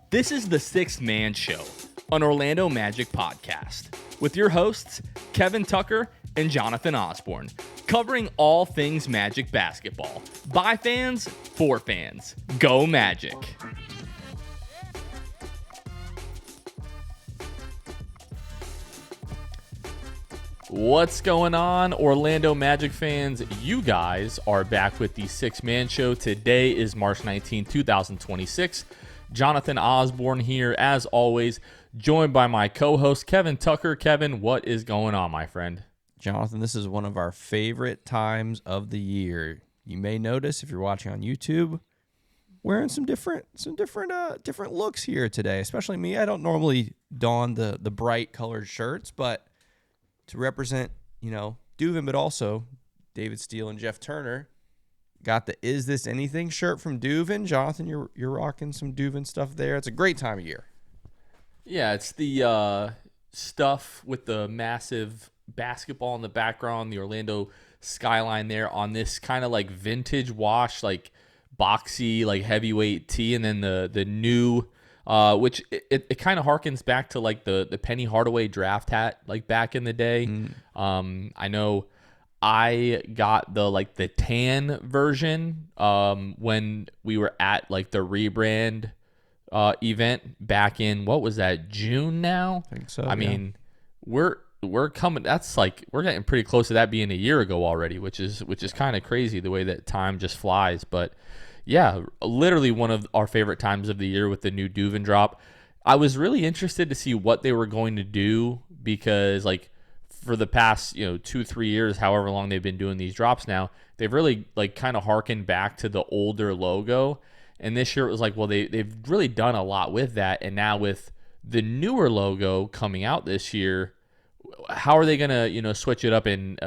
This is the Sixth Man Show, an Orlando Magic podcast, with your hosts, Kevin Tucker and Jonathan Osborne, covering all things Magic basketball. By fans, for fans. Go Magic! What's going on, Orlando Magic fans? You guys are back with the Sixth Man Show. Today is March 19, 2026. Jonathan Osborne here, as always, joined by my co-host, Kevin Tucker. Kevin, what is going on, my friend? Jonathan, this is one of our favorite times of the year. You may notice if you're watching on YouTube, wearing some different looks here today. Especially me. I don't normally don the bright colored shirts, but to represent, Duvin, but also David Steele and Jeff Turner, got the Is This Anything shirt from Duvin. Jonathan, you're rocking some Duvin stuff there. It's a great time of year. Yeah, it's the stuff with the massive basketball in the background, the Orlando skyline there on this kind of like vintage wash, like boxy, like heavyweight tee, and then the new, which it kind of harkens back to like the Penny Hardaway draft hat, like back in the day. I know I got the tan version when we were at like the rebrand event back in, what was that, June now? I think so. I mean, we're coming, that's like, we're getting pretty close to that being a year ago already, which is kind of crazy the way that time just flies. But yeah, literally one of our favorite times of the year with the new Duvin drop. I was really interested to see what they were going to do because like for the past 2-3 years, however long they've been doing these drops now, they've really like kind of harkened back to the older logo. And this year it was like, well, they've really done a lot with that. And now with the newer logo coming out this year, how are they gonna switch it up and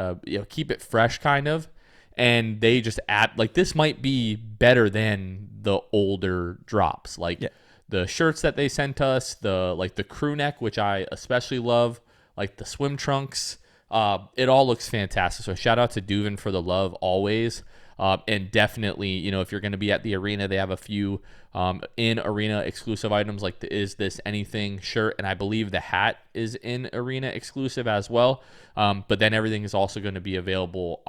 keep it fresh kind of? And they just add, like, this might be better than the older drops, like the shirts that they sent us, the crew neck, which I especially love, like the swim trunks. It all looks fantastic. So shout out to Duvin for the love always. And definitely, if you're going to be at the arena, they have a few in-arena exclusive items like the Is This Anything shirt, and I believe the hat is in-arena exclusive as well. But then everything is also going to be available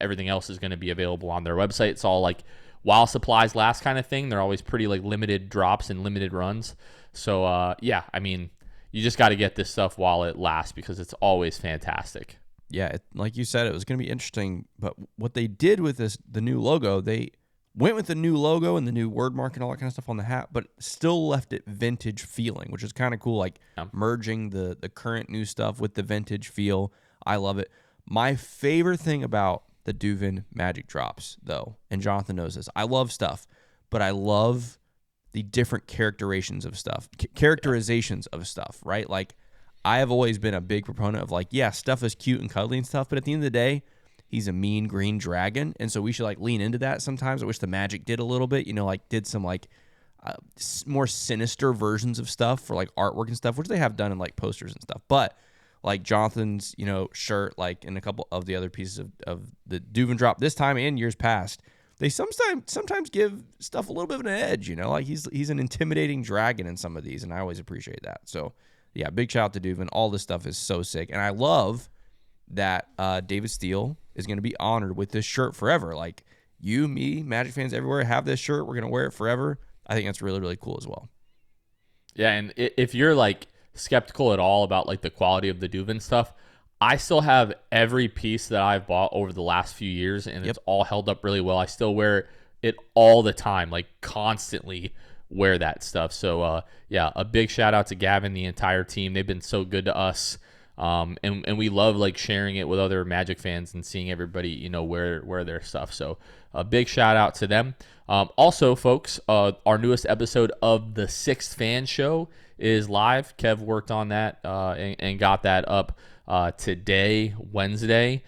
everything else is going to be available on their website. It's all like while supplies last kind of thing. They're always pretty like limited drops and limited runs. So I mean, you just got to get this stuff while it lasts because it's always fantastic. Yeah, like you said, it was going to be interesting. But what they did with the new logo, they went with the new logo and the new word mark and all that kind of stuff on the hat, but still left it vintage feeling, which is kind of cool, like merging the current new stuff with the vintage feel. I love it. My favorite thing about the Duvin Magic drops, though, and Jonathan knows this, I love stuff, but I love the different characterizations of stuff, right? Like, I have always been a big proponent of like, yeah, stuff is cute and cuddly and stuff, but at the end of the day, he's a mean green dragon, and so we should like lean into that sometimes. I wish the Magic did a little bit, like did some like more sinister versions of stuff for like artwork and stuff, which they have done in like posters and stuff. But like Jonathan's, shirt, like in a couple of the other pieces of the Duvin drop this time and years past, they sometimes give stuff a little bit of an edge, like he's an intimidating dragon in some of these, and I always appreciate that. So yeah, big shout out to Duvin. All this stuff is so sick. And I love that David Steele is going to be honored with this shirt forever. Like, you, me, Magic fans everywhere have this shirt. We're going to wear it forever. I think that's really, really cool as well. Yeah, and if you're, like, skeptical at all about, like, the quality of the Duvin stuff, I still have every piece that I've bought over the last few years, and it's all held up really well. I still wear it all the time, like, constantly wear that stuff. So a big shout out to Gavin, the entire team. They've been so good to us, and we love like sharing it with other Magic fans and seeing everybody wear their stuff. So a big shout out to them. Also, folks, our newest episode of the Sixth Fan Show is live. Kev worked on that and got that up today, Wednesday.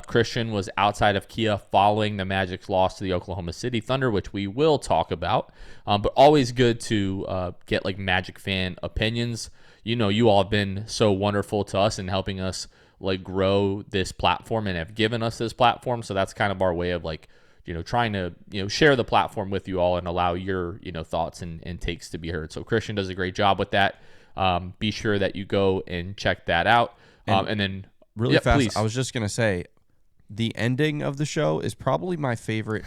Christian was outside of Kia following the Magic's loss to the Oklahoma City Thunder, which we will talk about. But always good to get like Magic fan opinions. You all have been so wonderful to us in helping us like grow this platform and have given us this platform. So that's kind of our way of like trying to, share the platform with you all and allow your, thoughts and takes to be heard. So Christian does a great job with that. Be sure that you go and check that out. And then really fast, please. I was just going to say, the ending of the show is probably my favorite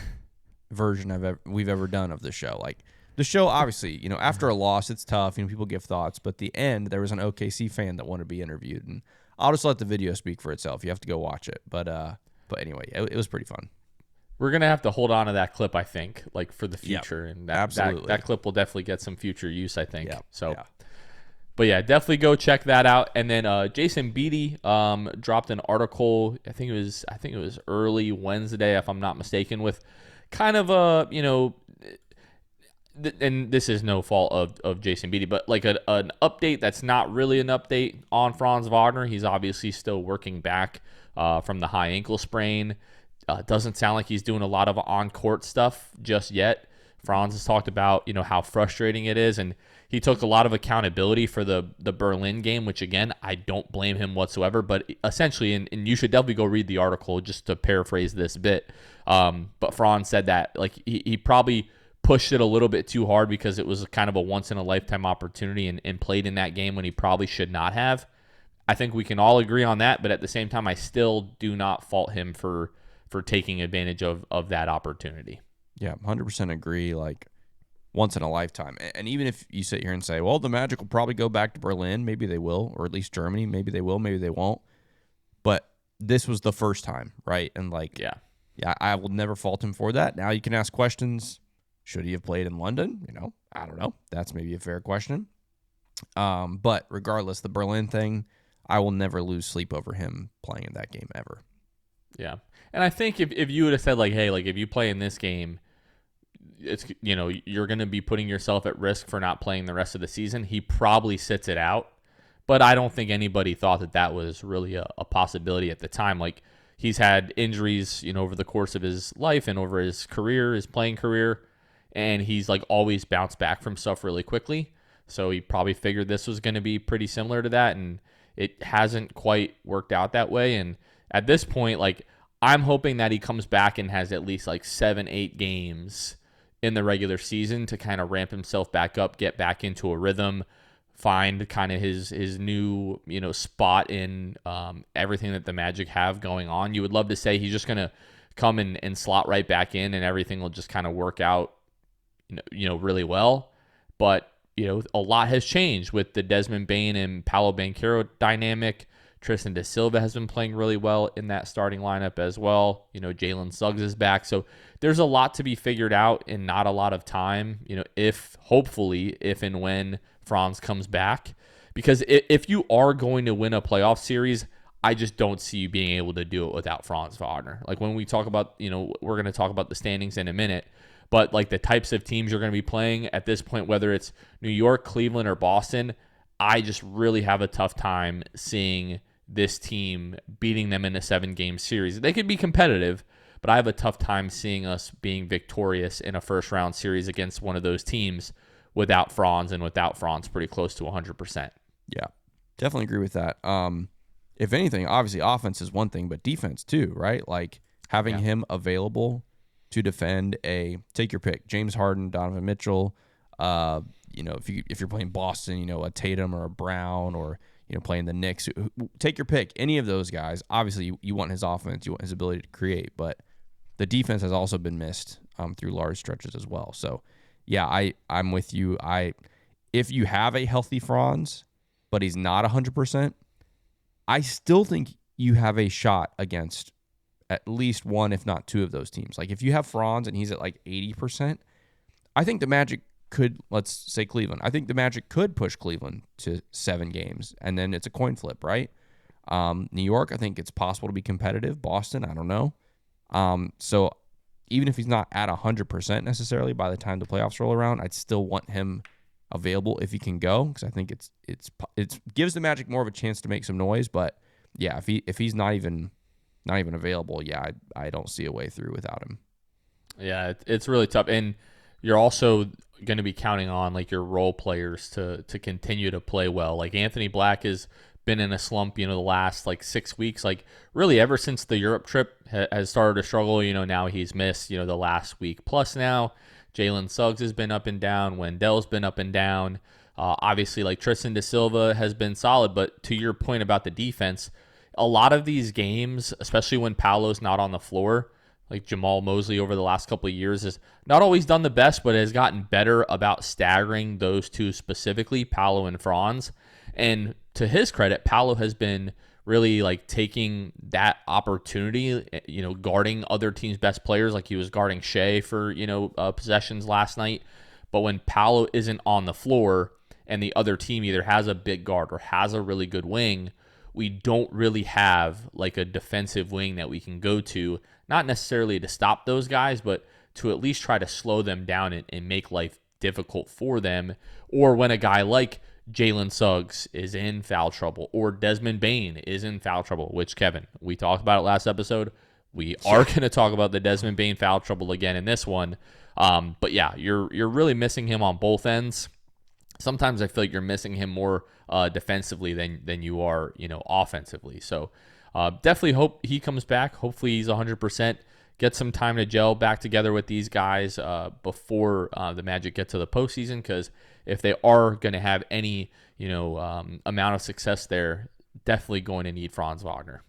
version we've ever done of the show. Like, the show, obviously, after a loss, it's tough. People give thoughts. But the end, there was an OKC fan that wanted to be interviewed. And I'll just let the video speak for itself. You have to go watch it. But anyway, it was pretty fun. We're going to have to hold on to that clip, I think, like for the future. Yep, and absolutely. That clip will definitely get some future use, I think. Yep, So, yeah. But yeah, definitely go check that out. And then Jason Beatty dropped an article. I think it was early Wednesday, if I'm not mistaken, with kind of a, and this is no fault of Jason Beatty, but like an update that's not really an update on Franz Wagner. He's obviously still working back from the high ankle sprain. Doesn't sound like he's doing a lot of on-court stuff just yet. Franz has talked about, how frustrating it is, and he took a lot of accountability for the Berlin game, which, again, I don't blame him whatsoever. But essentially, and you should definitely go read the article just to paraphrase this bit. But Franz said that like he probably pushed it a little bit too hard because it was kind of a once-in-a-lifetime opportunity and played in that game when he probably should not have. I think we can all agree on that, but at the same time, I still do not fault him for taking advantage of that opportunity. Yeah, 100% agree. Like, once in a lifetime. And even if you sit here and say, well, the Magic will probably go back to Berlin, maybe they will, or at least Germany, maybe they will, maybe they won't. But this was the first time, right? And like, yeah, I will never fault him for that. Now you can ask questions. Should he have played in London? I don't know. That's maybe a fair question. But regardless, the Berlin thing, I will never lose sleep over him playing in that game ever. Yeah. And I think if you would have said like, hey, like if you play in this game, it's, you're going to be putting yourself at risk for not playing the rest of the season, he probably sits it out. But I don't think anybody thought that was really a possibility at the time. Like, he's had injuries, over the course of his life and over his career, his playing career, and he's like always bounced back from stuff really quickly. So he probably figured this was going to be pretty similar to that, and it hasn't quite worked out that way. And at this point, like, I'm hoping that he comes back and has at least like 7-8 games in the regular season to kind of ramp himself back up, get back into a rhythm, find kind of his new, spot in everything that the Magic have going on. You would love to say he's just going to come and slot right back in and everything will just kind of work out, really well. But, a lot has changed with the Desmond Bane and Paolo Banchero dynamic. Tristan Da Silva has been playing really well in that starting lineup as well. Jalen Suggs is back. So there's a lot to be figured out and not a lot of time, if and when Franz comes back. Because if you are going to win a playoff series, I just don't see you being able to do it without Franz Wagner. Like, when we talk about, we're going to talk about the standings in a minute, but like the types of teams you're going to be playing at this point, whether it's New York, Cleveland, or Boston, I just really have a tough time seeing this team beating them in a 7-game series. They could be competitive, but I have a tough time seeing us being victorious in a first-round series against one of those teams without Franz, and without Franz pretty close to 100%. Yeah, definitely agree with that. If anything, obviously offense is one thing, but defense too, right? Like, having him available to defend take your pick, James Harden, Donovan Mitchell, if you're playing Boston, a Tatum or a Brown, or playing the Knicks, take your pick. Any of those guys. Obviously, you want his offense, you want his ability to create, but the defense has also been missed through large stretches as well. So, yeah, I'm with you. If you have a healthy Franz, but he's not 100%, I still think you have a shot against at least one, if not two of those teams. Like, if you have Franz and he's at like 80%, I think the Magic could, let's say Cleveland, I think the Magic could push Cleveland to 7 games, and then it's a coin flip, right? New York, I think it's possible to be competitive. Boston, I don't know. So even if he's not at 100% necessarily by the time the playoffs roll around, I'd still want him available if he can go, because I think it gives the Magic more of a chance to make some noise. But yeah, if he's not even available, yeah, I don't see a way through without him. Yeah, it's really tough, and you're also going to be counting on like your role players to continue to play well. Like, Anthony Black is been in a slump, the last like 6 weeks, like really ever since the Europe trip has started to struggle. Now he's missed, the last week plus now. Jalen Suggs has been up and down. Wendell's been up and down. Obviously, like Tristan Da Silva has been solid, but to your point about the defense, a lot of these games, especially when Paolo's not on the floor, like Jamal Mosley over the last couple of years, has not always done the best, but has gotten better about staggering those two specifically, Paolo and Franz. And to his credit, Paolo has been really like taking that opportunity, guarding other teams' best players, like he was guarding Shea for, possessions last night. But when Paolo isn't on the floor and the other team either has a big guard or has a really good wing, we don't really have like a defensive wing that we can go to, not necessarily to stop those guys, but to at least try to slow them down and make life difficult for them. Or when a guy like Jalen Suggs is in foul trouble or Desmond Bane is in foul trouble, which, Kevin, we talked about it last episode. We are going to talk about the Desmond Bane foul trouble again in this one. But yeah, you're really missing him on both ends. Sometimes I feel like you're missing him more defensively than you are, offensively. So definitely hope he comes back. Hopefully he's 100%. Get some time to gel back together with these guys before the Magic get to the postseason, because if they are going to have any, amount of success there, definitely going to need Franz Wagner.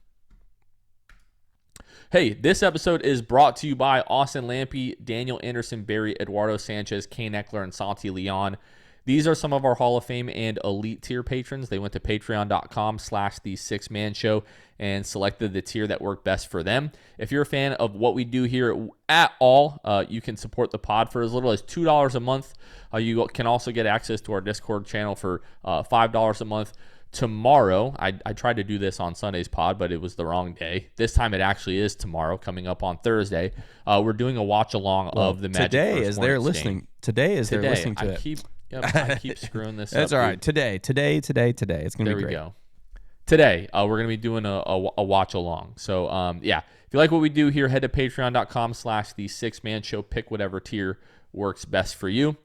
Hey, this episode is brought to you by Austin Lampe, Daniel Anderson, Barry, Eduardo Sanchez, Kane Eckler, and Santi Leon. These are some of our Hall of Fame and elite tier patrons. They went to patreon.com/the6man show and selected the tier that worked best for them. If you're a fan of what we do here at all, you can support the pod for as little as $2 a month. You can also get access to our Discord channel for $5 a month. Tomorrow, I tried to do this on Sunday's pod, but it was the wrong day. This time it actually is tomorrow, coming up on Thursday. We're doing a watch along of the Magic. Today, as they're listening, they're listening to it. I keep screwing this up. That's all right. Today. It's going to be great. There we go. Today, we're going to be doing a watch along. So, if you like what we do here, head to patreon.com/the6man show. Pick whatever tier works best for you.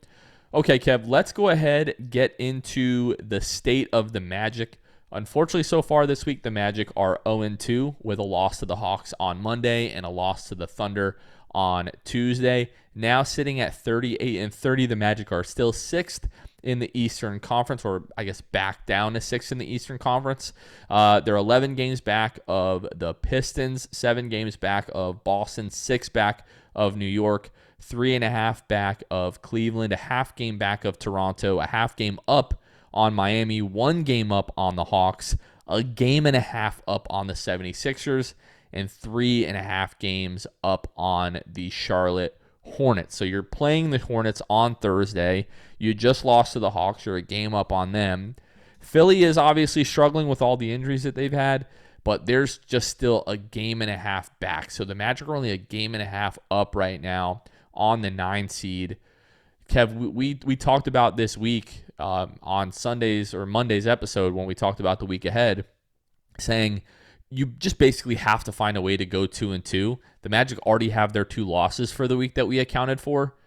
Okay, Kev, let's go ahead get into the state of the Magic. Unfortunately, so far this week, the Magic are 0-2 with a loss to the Hawks on Monday and a loss to the Thunder on Tuesday. Now sitting at 38-30, the Magic are still 6th in the Eastern Conference, or I guess back down to 6th in the Eastern Conference. They're 11 games back of the Pistons, 7 games back of Boston, 6 back of New York, 3.5 back of Cleveland, a half game back of Toronto, a half game up on Miami, 1 game up on the Hawks, a game and a half up on the 76ers, and 3.5 games up on the Charlotte Hornets. So you're playing the Hornets on Thursday. You just lost to the Hawks. You're a game up on them. Philly is obviously struggling with all the injuries that they've had, but there's just still a game and a half back. So the Magic are only a game and a half up right now on the 9 seed. Kev, we talked about this week on Sunday's or Monday's episode when we talked about the week ahead, saying you just basically have to find a way to go 2-2. The Magic already have their 2 losses for the week that we accounted for.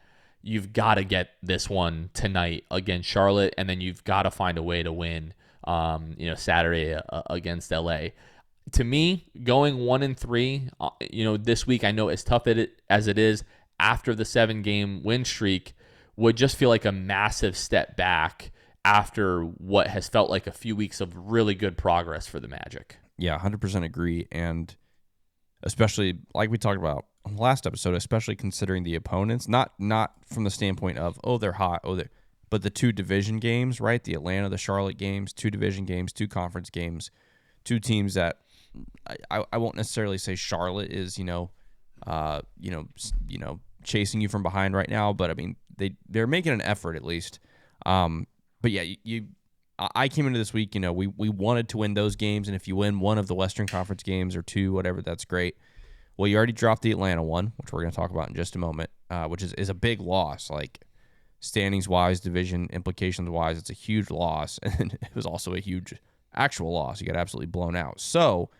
You've got to get this one tonight against Charlotte, and then you've got to find a way to win, Saturday against LA. To me, going 1-3, this week, I know as tough as it is after the 7-game win streak, would just feel like a massive step back after what has felt like a few weeks of really good progress for the Magic. Yeah, 100% agree. And especially like we talked about on the last episode, especially considering the opponents, not from the standpoint of, they're hot, but the 2 division games, right? The Atlanta, the Charlotte games, 2 division games, 2 conference games, 2 teams that I won't necessarily say Charlotte is, chasing you from behind right now, but I mean, they're making an effort at least. But yeah, I came into this week, we wanted to win those games, and if you win one of the Western Conference games or 2, whatever, that's great. Well, you already dropped the Atlanta one, which we're going to talk about in just a moment, which is a big loss, like standings-wise, division implications-wise. It's a huge loss, and it was also a huge actual loss. You got absolutely blown out. So,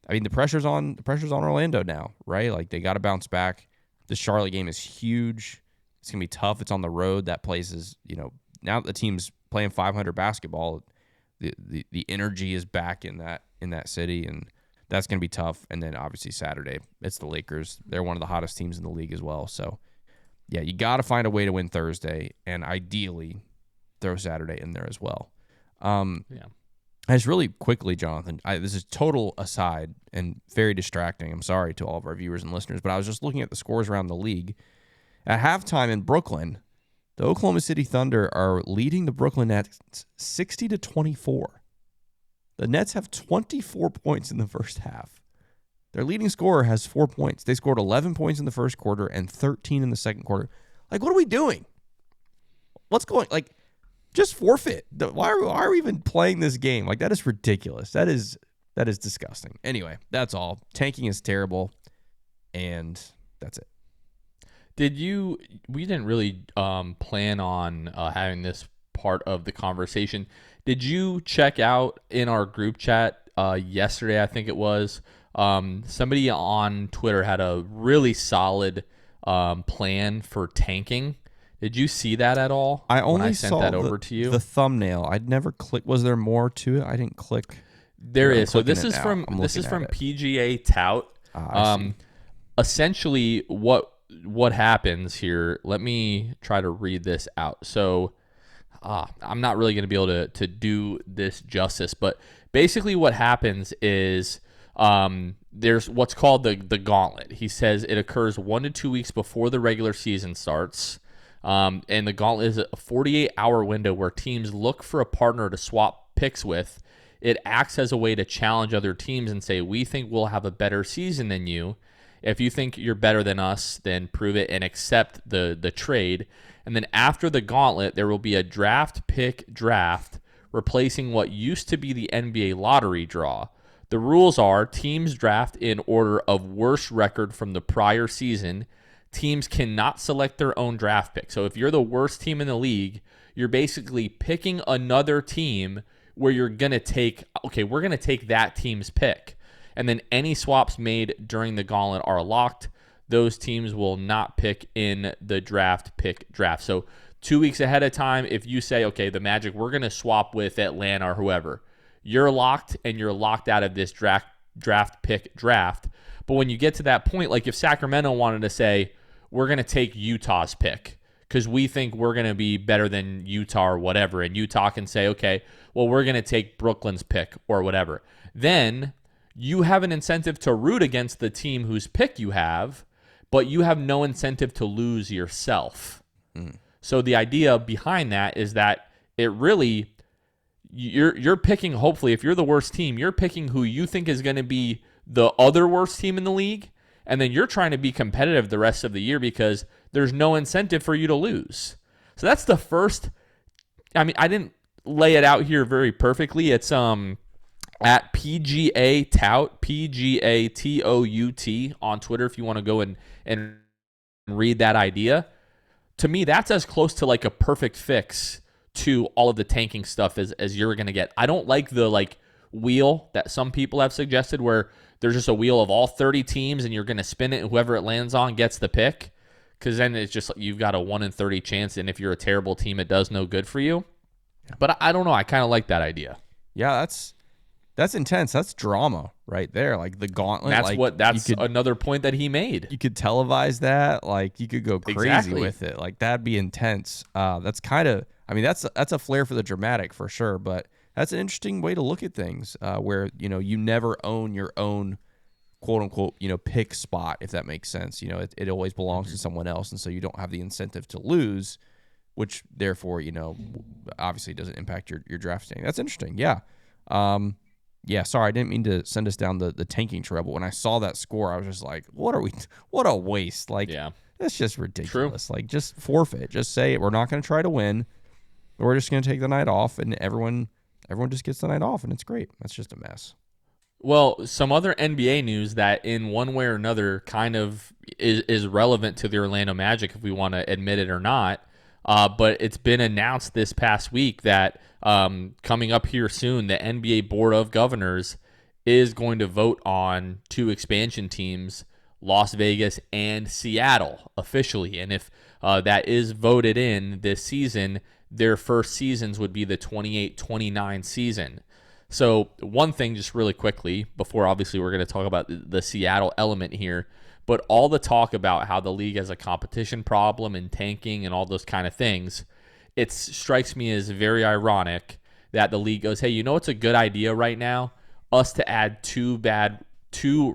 I mean, the pressure's on Orlando now, right? Like, they got to bounce back. The Charlotte game is huge. It's going to be tough. It's on the road. That place is, now that the team's playing 500 basketball, the energy is back in that city, and that's going to be tough. And then obviously Saturday, it's the Lakers. They're one of the hottest teams in the league as well. So yeah, you got to find a way to win Thursday, and ideally throw Saturday in there as well. Yeah. Just really quickly, Jonathan, this is total aside and very distracting. I'm sorry to all of our viewers and listeners, but I was just looking at the scores around the league. At halftime in Brooklyn, the Oklahoma City Thunder are leading the Brooklyn Nets 60-24. The Nets have 24 points in the first half. Their leading scorer has 4 points. They scored 11 points in the first quarter and 13 in the second quarter. Like, what are we doing? What's going, like, just forfeit. Why are we even playing this game? Like, that is ridiculous. That is disgusting. Anyway, that's all. Tanking is terrible, and that's it. We didn't really plan on having this part of the conversation. Did you check out in our group chat yesterday, I think it was, somebody on Twitter had a really solid plan for tanking. Did you see that at all? I only sent saw that over to you. The thumbnail. I'd never clicked. Was there more to it? I didn't click. There is. So this is from PGA Tout. Essentially, what happens here? Let me try to read this out. So I'm not really going to be able to do this justice, but basically what happens is there's what's called the gauntlet. He says it occurs 1 to 2 weeks before the regular season starts. And the gauntlet is a 48-hour window where teams look for a partner to swap picks with. It acts as a way to challenge other teams and say, we think we'll have a better season than you. If you think you're better than us, then prove it and accept the trade. And then after the gauntlet, there will be a draft pick draft, replacing what used to be the NBA lottery draw. The rules are teams draft in order of worst record from the prior season. Teams cannot select their own draft pick. So if you're the worst team in the league, you're basically picking another team where you're going to take, okay, we're going to take that team's pick. And then any swaps made during the gauntlet are locked. Those teams will not pick in the draft pick draft. So 2 weeks ahead of time, if you say, okay, the Magic, we're going to swap with Atlanta or whoever, you're locked and you're locked out of this draft pick draft. But when you get to that point, like if Sacramento wanted to say, we're going to take Utah's pick because we think we're going to be better than Utah or whatever, and Utah can say, okay, well, we're going to take Brooklyn's pick or whatever. Then you have an incentive to root against the team whose pick you have, but you have no incentive to lose yourself. So the idea behind that is that it really, you're picking, hopefully, if you're the worst team, you're picking who you think is going to be the other worst team in the league, and then you're trying to be competitive the rest of the year because there's no incentive for you to lose. So that's the first. I mean, I didn't lay it out here very perfectly. It's at PGA Tout, PGATOUT on Twitter if you want to go and read that idea. To me, that's as close to like a perfect fix to all of the tanking stuff as you're going to get. I don't like the wheel that some people have suggested where there's just a wheel of all 30 teams and you're going to spin it and whoever it lands on gets the pick, because then it's just you've got a 1 in 30 chance, and if you're a terrible team, it does no good for you. But I don't know. I kind of like that idea. Yeah, that's intense. That's drama right there. Like the gauntlet. That's another point that he made. You could televise that. Like you could go crazy with it. Like that'd be intense. That's kind of. I mean, that's a flair for the dramatic for sure. But that's an interesting way to look at things. Where you never own your own quote unquote pick spot, if that makes sense. It always belongs to someone else, and so you don't have the incentive to lose, which therefore obviously doesn't impact your drafting. That's interesting. Yeah. Yeah, sorry, I didn't mean to send us down the tanking trail, but when I saw that score, I was just like, what a waste. Like, that's just ridiculous. True. Like, just forfeit. Just say, we're not going to try to win. We're just going to take the night off, and everyone just gets the night off, and it's great. That's just a mess. Well, some other NBA news that in one way or another kind of is relevant to the Orlando Magic, if we want to admit it or not, but it's been announced this past week that coming up here soon, the NBA Board of Governors is going to vote on 2 expansion teams, Las Vegas and Seattle, officially. And if that is voted in this season, their first seasons would be the 28-29 season. So one thing, just really quickly, before obviously we're going to talk about the Seattle element here, but all the talk about how the league has a competition problem and tanking and all those kind of things, it strikes me as very ironic that the league goes, hey, you know what's a good idea right now? Us to add two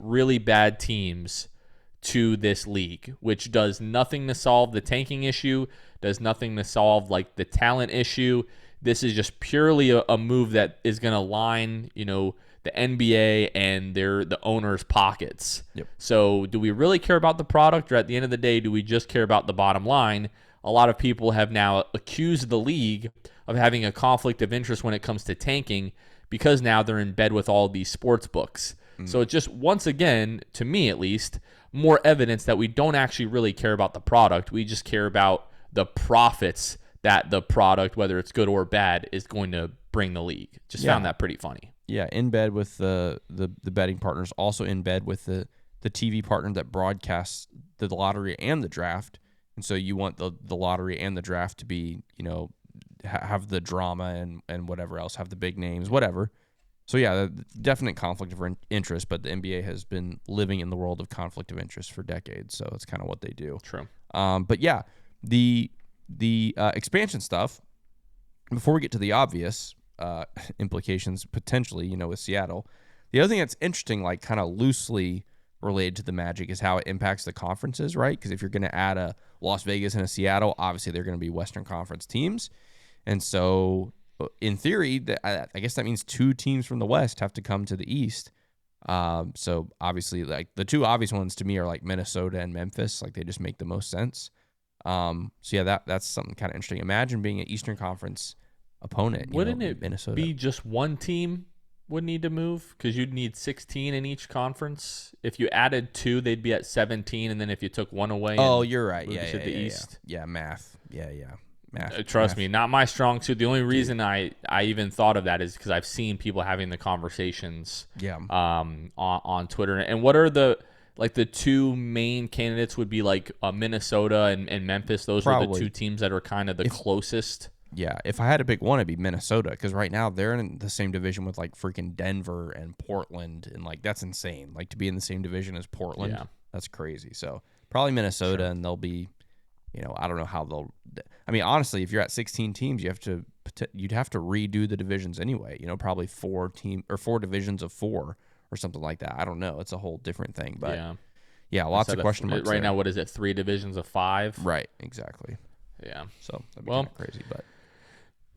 really bad teams to this league, which does nothing to solve the tanking issue, does nothing to solve like the talent issue. This is just purely a move that is going to line, the NBA and the owners' pockets. Yep. So do we really care about the product, or at the end of the day, do we just care about the bottom line? A lot of people have now accused the league of having a conflict of interest when it comes to tanking because now they're in bed with all these sports books. So it's just, once again, to me at least, more evidence that we don't actually really care about the product. We just care about the profits that the product, whether it's good or bad, is going to bring the league. Just found that pretty funny. Yeah, in bed with the betting partners, also in bed with the TV partner that broadcasts the lottery and the draft. And so you want the lottery and the draft to be, have the drama and whatever else, have the big names, whatever. So yeah, definite conflict of interest, but the NBA has been living in the world of conflict of interest for decades, so it's kind of what they do. True. But yeah, the expansion stuff, before we get to the obvious implications potentially, with Seattle, the other thing that's interesting, like kind of loosely related to the Magic, is how it impacts the conferences, right? Because if you're going to add a Las Vegas and a Seattle, obviously they're going to be Western Conference teams, and so in theory, I guess that means two teams from the West have to come to the East. So obviously, like the two obvious ones to me are like Minnesota and Memphis. Like they just make the most sense. So yeah, that's something kind of interesting. Imagine being an Eastern Conference opponent. Wouldn't it Minnesota be just one team would need to move? Because you'd need 16 in each conference. If you added two, they'd be at 17, and then if you took one away, you're right. Yeah, the East. Yeah, math. Yeah. Trust me, not my strong suit. The only reason I even thought of that is because I've seen people having the conversations on Twitter. And what are the two main candidates would be like Minnesota and Memphis. Those are the two teams that are kind of the closest. Yeah, if I had to pick one, it'd be Minnesota, because right now they're in the same division with like freaking Denver and Portland, and like that's insane. Like to be in the same division as Portland, that's crazy. So probably Minnesota, and they'll be, I don't know how they'll. I mean, honestly, if you're at 16 teams, you'd have to redo the divisions anyway. Probably four divisions of four or something like that. I don't know. It's a whole different thing, but yeah, lots of question marks right there. now. What is it? 3 divisions of 5? Right, exactly. Yeah. So that'd be kind of crazy, but.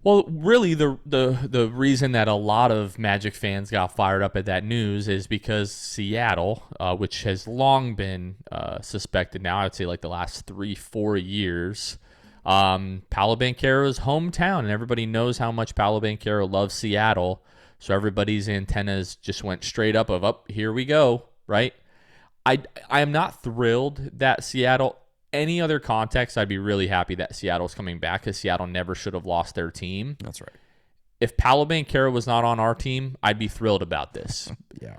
Well, really, the reason that a lot of Magic fans got fired up at that news is because Seattle, which has long been suspected now, I would say like the last 3-4 years, Paolo Banchero's hometown, and everybody knows how much Paolo Banchero loves Seattle, so everybody's antennas just went straight up here we go, right? I am not thrilled that Seattle. Any other context, I'd be really happy that Seattle's coming back, because Seattle never should have lost their team. That's right. If Paolo Banchero was not on our team, I'd be thrilled about this. Yeah.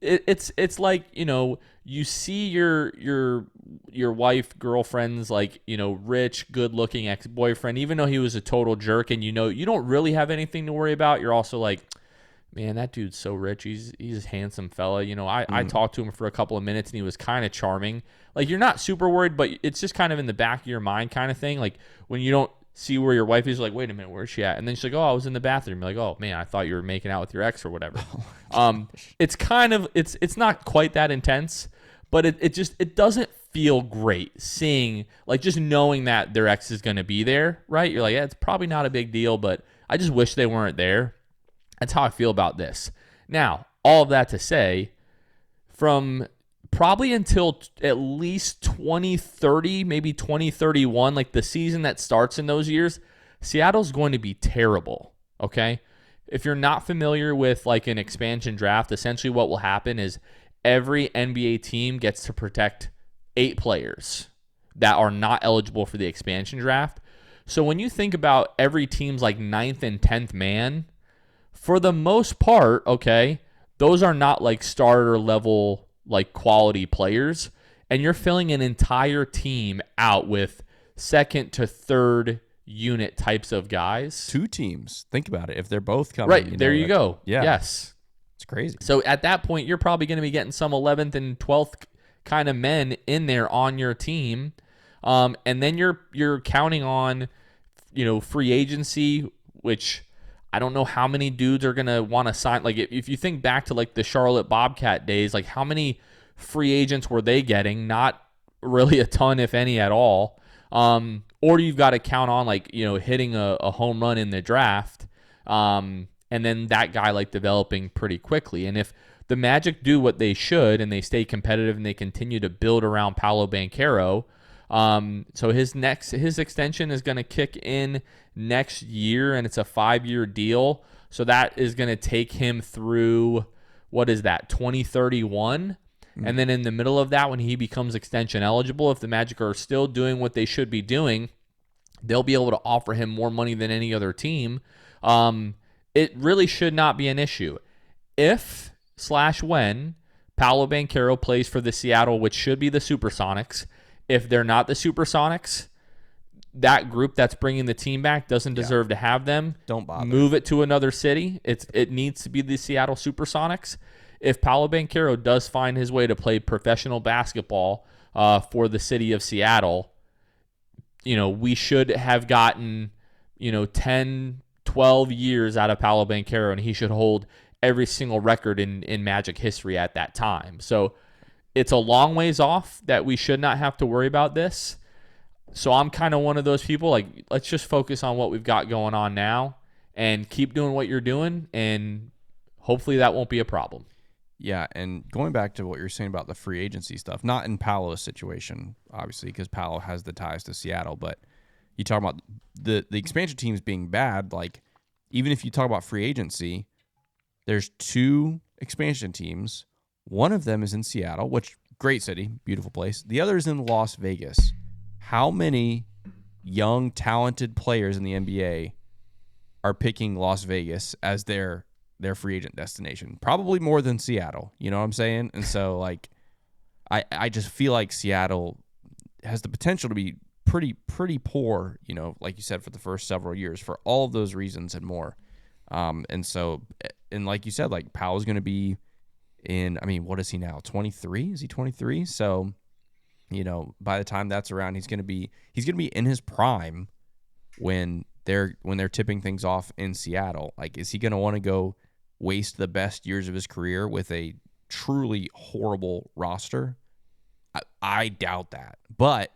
It's like, you see your wife, girlfriend's like, rich, good-looking ex-boyfriend, even though he was a total jerk, and you don't really have anything to worry about, you're also like, man, that dude's so rich. He's a handsome fella. I talked to him for a couple of minutes, and he was kind of charming. Like, you're not super worried, but it's just kind of in the back of your mind kind of thing. Like, when you don't see where your wife is, like, wait a minute, where's she at? And then she's like, oh, I was in the bathroom. You're like, oh, man, I thought you were making out with your ex or whatever. It's kind of, it's not quite that intense, but it doesn't feel great seeing, like, just knowing that their ex is going to be there, right? You're like, yeah, it's probably not a big deal, but I just wish they weren't there. That's how I feel about this. Now, all of that to say, from probably until at least 2030, maybe 2031, like the season that starts in those years, Seattle's going to be terrible, okay? If you're not familiar with like an expansion draft, essentially what will happen is every NBA team gets to protect 8 players that are not eligible for the expansion draft. So when you think about every team's like 9th and 10th man, for the most part, okay, those are not like starter level like quality players, and you're filling an entire team out with 2nd to 3rd unit types of guys. 2 teams. Think about it. If they're both coming. Right, there you go. Yeah. Yes. It's crazy. So at that point, you're probably going to be getting some 11th and 12th kind of men in there on your team. And then you're counting on, free agency, which I don't know how many dudes are going to want to sign. Like, if you think back to, like, the Charlotte Bobcat days, like, how many free agents were they getting? Not really a ton, if any, at all. Or you've got to count on, like, hitting a home run in the draft, and then that guy, like, developing pretty quickly. And if the Magic do what they should and they stay competitive and they continue to build around Paolo Banchero, so his extension is going to kick in next year, and it's a 5-year deal. So that is going to take him through, what is that, 2031? And then in the middle of that, when he becomes extension eligible, if the Magic are still doing what they should be doing, they'll be able to offer him more money than any other team. It really should not be an issue. If/when Paolo Banchero plays for the Seattle, which should be the Supersonics, if they're not the Supersonics, that group that's bringing the team back doesn't deserve to have them. Don't bother. Move it to another city. It needs to be the Seattle Supersonics. If Paolo Banchero does find his way to play professional basketball for the city of Seattle, we should have gotten, 10, 12 years out of Paolo Banchero, and he should hold every single record in Magic history at that time. So it's a long ways off that we should not have to worry about this. So I'm kind of one of those people, like, let's just focus on what we've got going on now and keep doing what you're doing, and hopefully that won't be a problem. Yeah, and going back to what you're saying about the free agency stuff, not in Paolo's situation, obviously, because Paolo has the ties to Seattle, but you talk about the expansion teams being bad, like, even if you talk about free agency, there's 2 expansion teams. One of them is in Seattle, which, great city, beautiful place. The other is in Las Vegas. How many young, talented players in the NBA are picking Las Vegas as their free agent destination? Probably more than Seattle. You know what I'm saying? And so, like, I just feel like Seattle has the potential to be pretty poor, like you said, for the first several years for all of those reasons and more. And so, and like you said, like, Powell's going to be what is he now? 23? Is he 23? So, by the time that's around, he's going to be in his prime when they're tipping things off in Seattle. Like, is he going to want to go waste the best years of his career with a truly horrible roster? I doubt that. But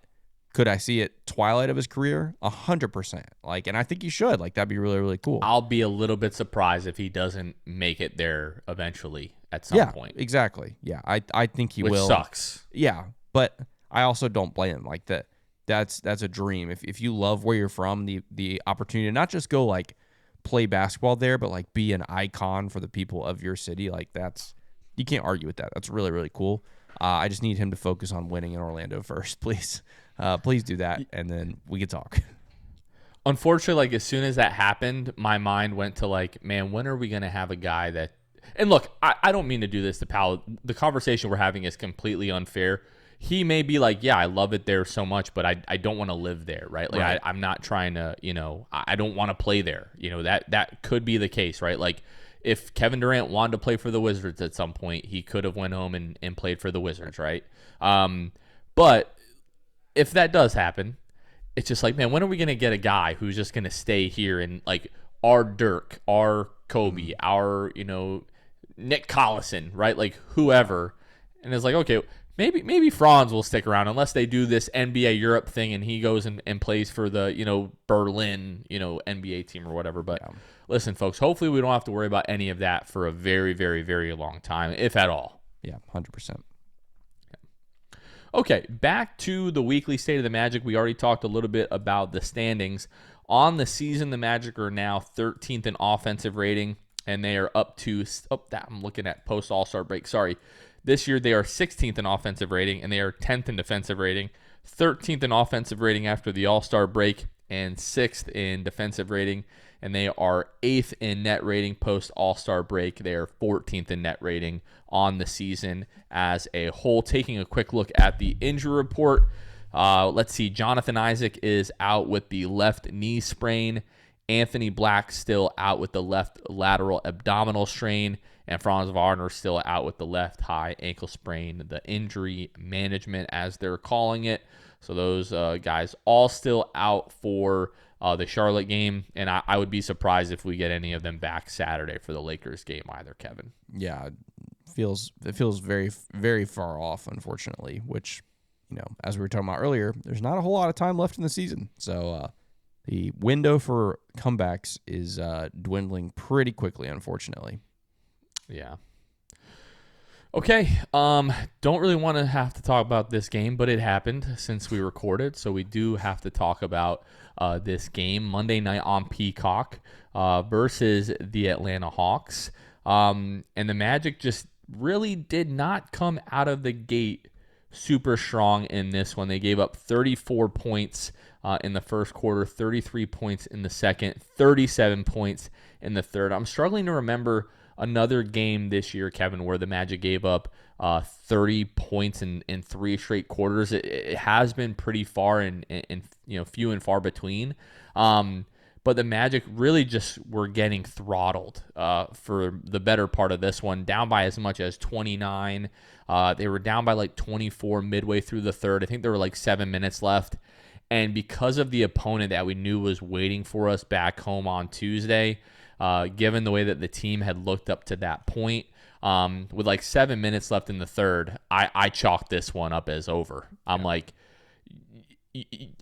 could I see it twilight of his career? 100%. Like, and I think he should. Like, that'd be really, really cool. I'll be a little bit surprised if he doesn't make it there eventually at some point. Exactly. Yeah, I think he will. Which sucks. Yeah, but I also don't blame him. Like, that's a dream. If you love where you're from, the opportunity to not just go, like, play basketball there, but, like, be an icon for the people of your city, like, you can't argue with that. That's really, really cool. I just need him to focus on winning in Orlando first, please. Please do that, and then we can talk. Unfortunately, like, as soon as that happened, my mind went to, like, man, when are we going to have a guy that... And look, I don't mean to do this to Paolo. The conversation we're having is completely unfair. He may be like, yeah, I love it there so much, but I don't want to live there, right? Like, Right. I'm not trying to, I don't want to play there. That could be the case, right? Like, if Kevin Durant wanted to play for the Wizards at some point, he could have went home and played for the Wizards, right? But if that does happen, it's just like, man, when are we going to get a guy who's just going to stay here and, like, our Dirk, our Kobe, our, Nick Collison, right? Like, whoever. And it's like, okay, maybe Franz will stick around unless they do this NBA Europe thing and he goes and plays for the, Berlin, NBA team or whatever. But listen, folks, hopefully we don't have to worry about any of that for a very, very, very long time, if at all. Yeah, 100%. Okay, back to the weekly State of the Magic. We already talked a little bit about the standings. On the season, the Magic are now 13th in offensive rating, and they are up to I'm looking at post All-Star break. Sorry. This year, they are 16th in offensive rating, and they are 10th in defensive rating, 13th in offensive rating after the All-Star break, and 6th in defensive rating, and they are 8th in net rating post All-Star break. They are 14th in net rating on the season as a whole. Taking a quick look at the injury report, Let's see. Jonathan Isaac is out with the left knee sprain. Anthony Black still out with the left lateral abdominal strain. And Franz Wagner still out with the left high ankle sprain, the injury management, as they're calling it. So those guys all still out for the Charlotte game. And I would be surprised if we get any of them back Saturday for the Lakers game either, Kevin. Yeah, it feels very, very far off, unfortunately, which, as we were talking about earlier, there's not a whole lot of time left in the season. So the window for comebacks is dwindling pretty quickly, unfortunately. Yeah. Okay. Don't really want to have to talk about this game, but it happened since we recorded, so we do have to talk about this game Monday night on Peacock versus the Atlanta Hawks. And the Magic just really did not come out of the gate super strong in this one. They gave up 34 points in the first quarter, 33 points in the second, 37 points in the third. I'm struggling to remember another game this year, Kevin, where the Magic gave up 30 points in 3 straight quarters. It has been pretty far and few and far between. But the Magic really just were getting throttled for the better part of this one, down by as much as 29. They were down by like 24 midway through the third. I think there were like 7 minutes left. And because of the opponent that we knew was waiting for us back home on Tuesday, given the way that the team had looked up to that point, with like 7 minutes left in the third, I chalked this one up as over. I'm like,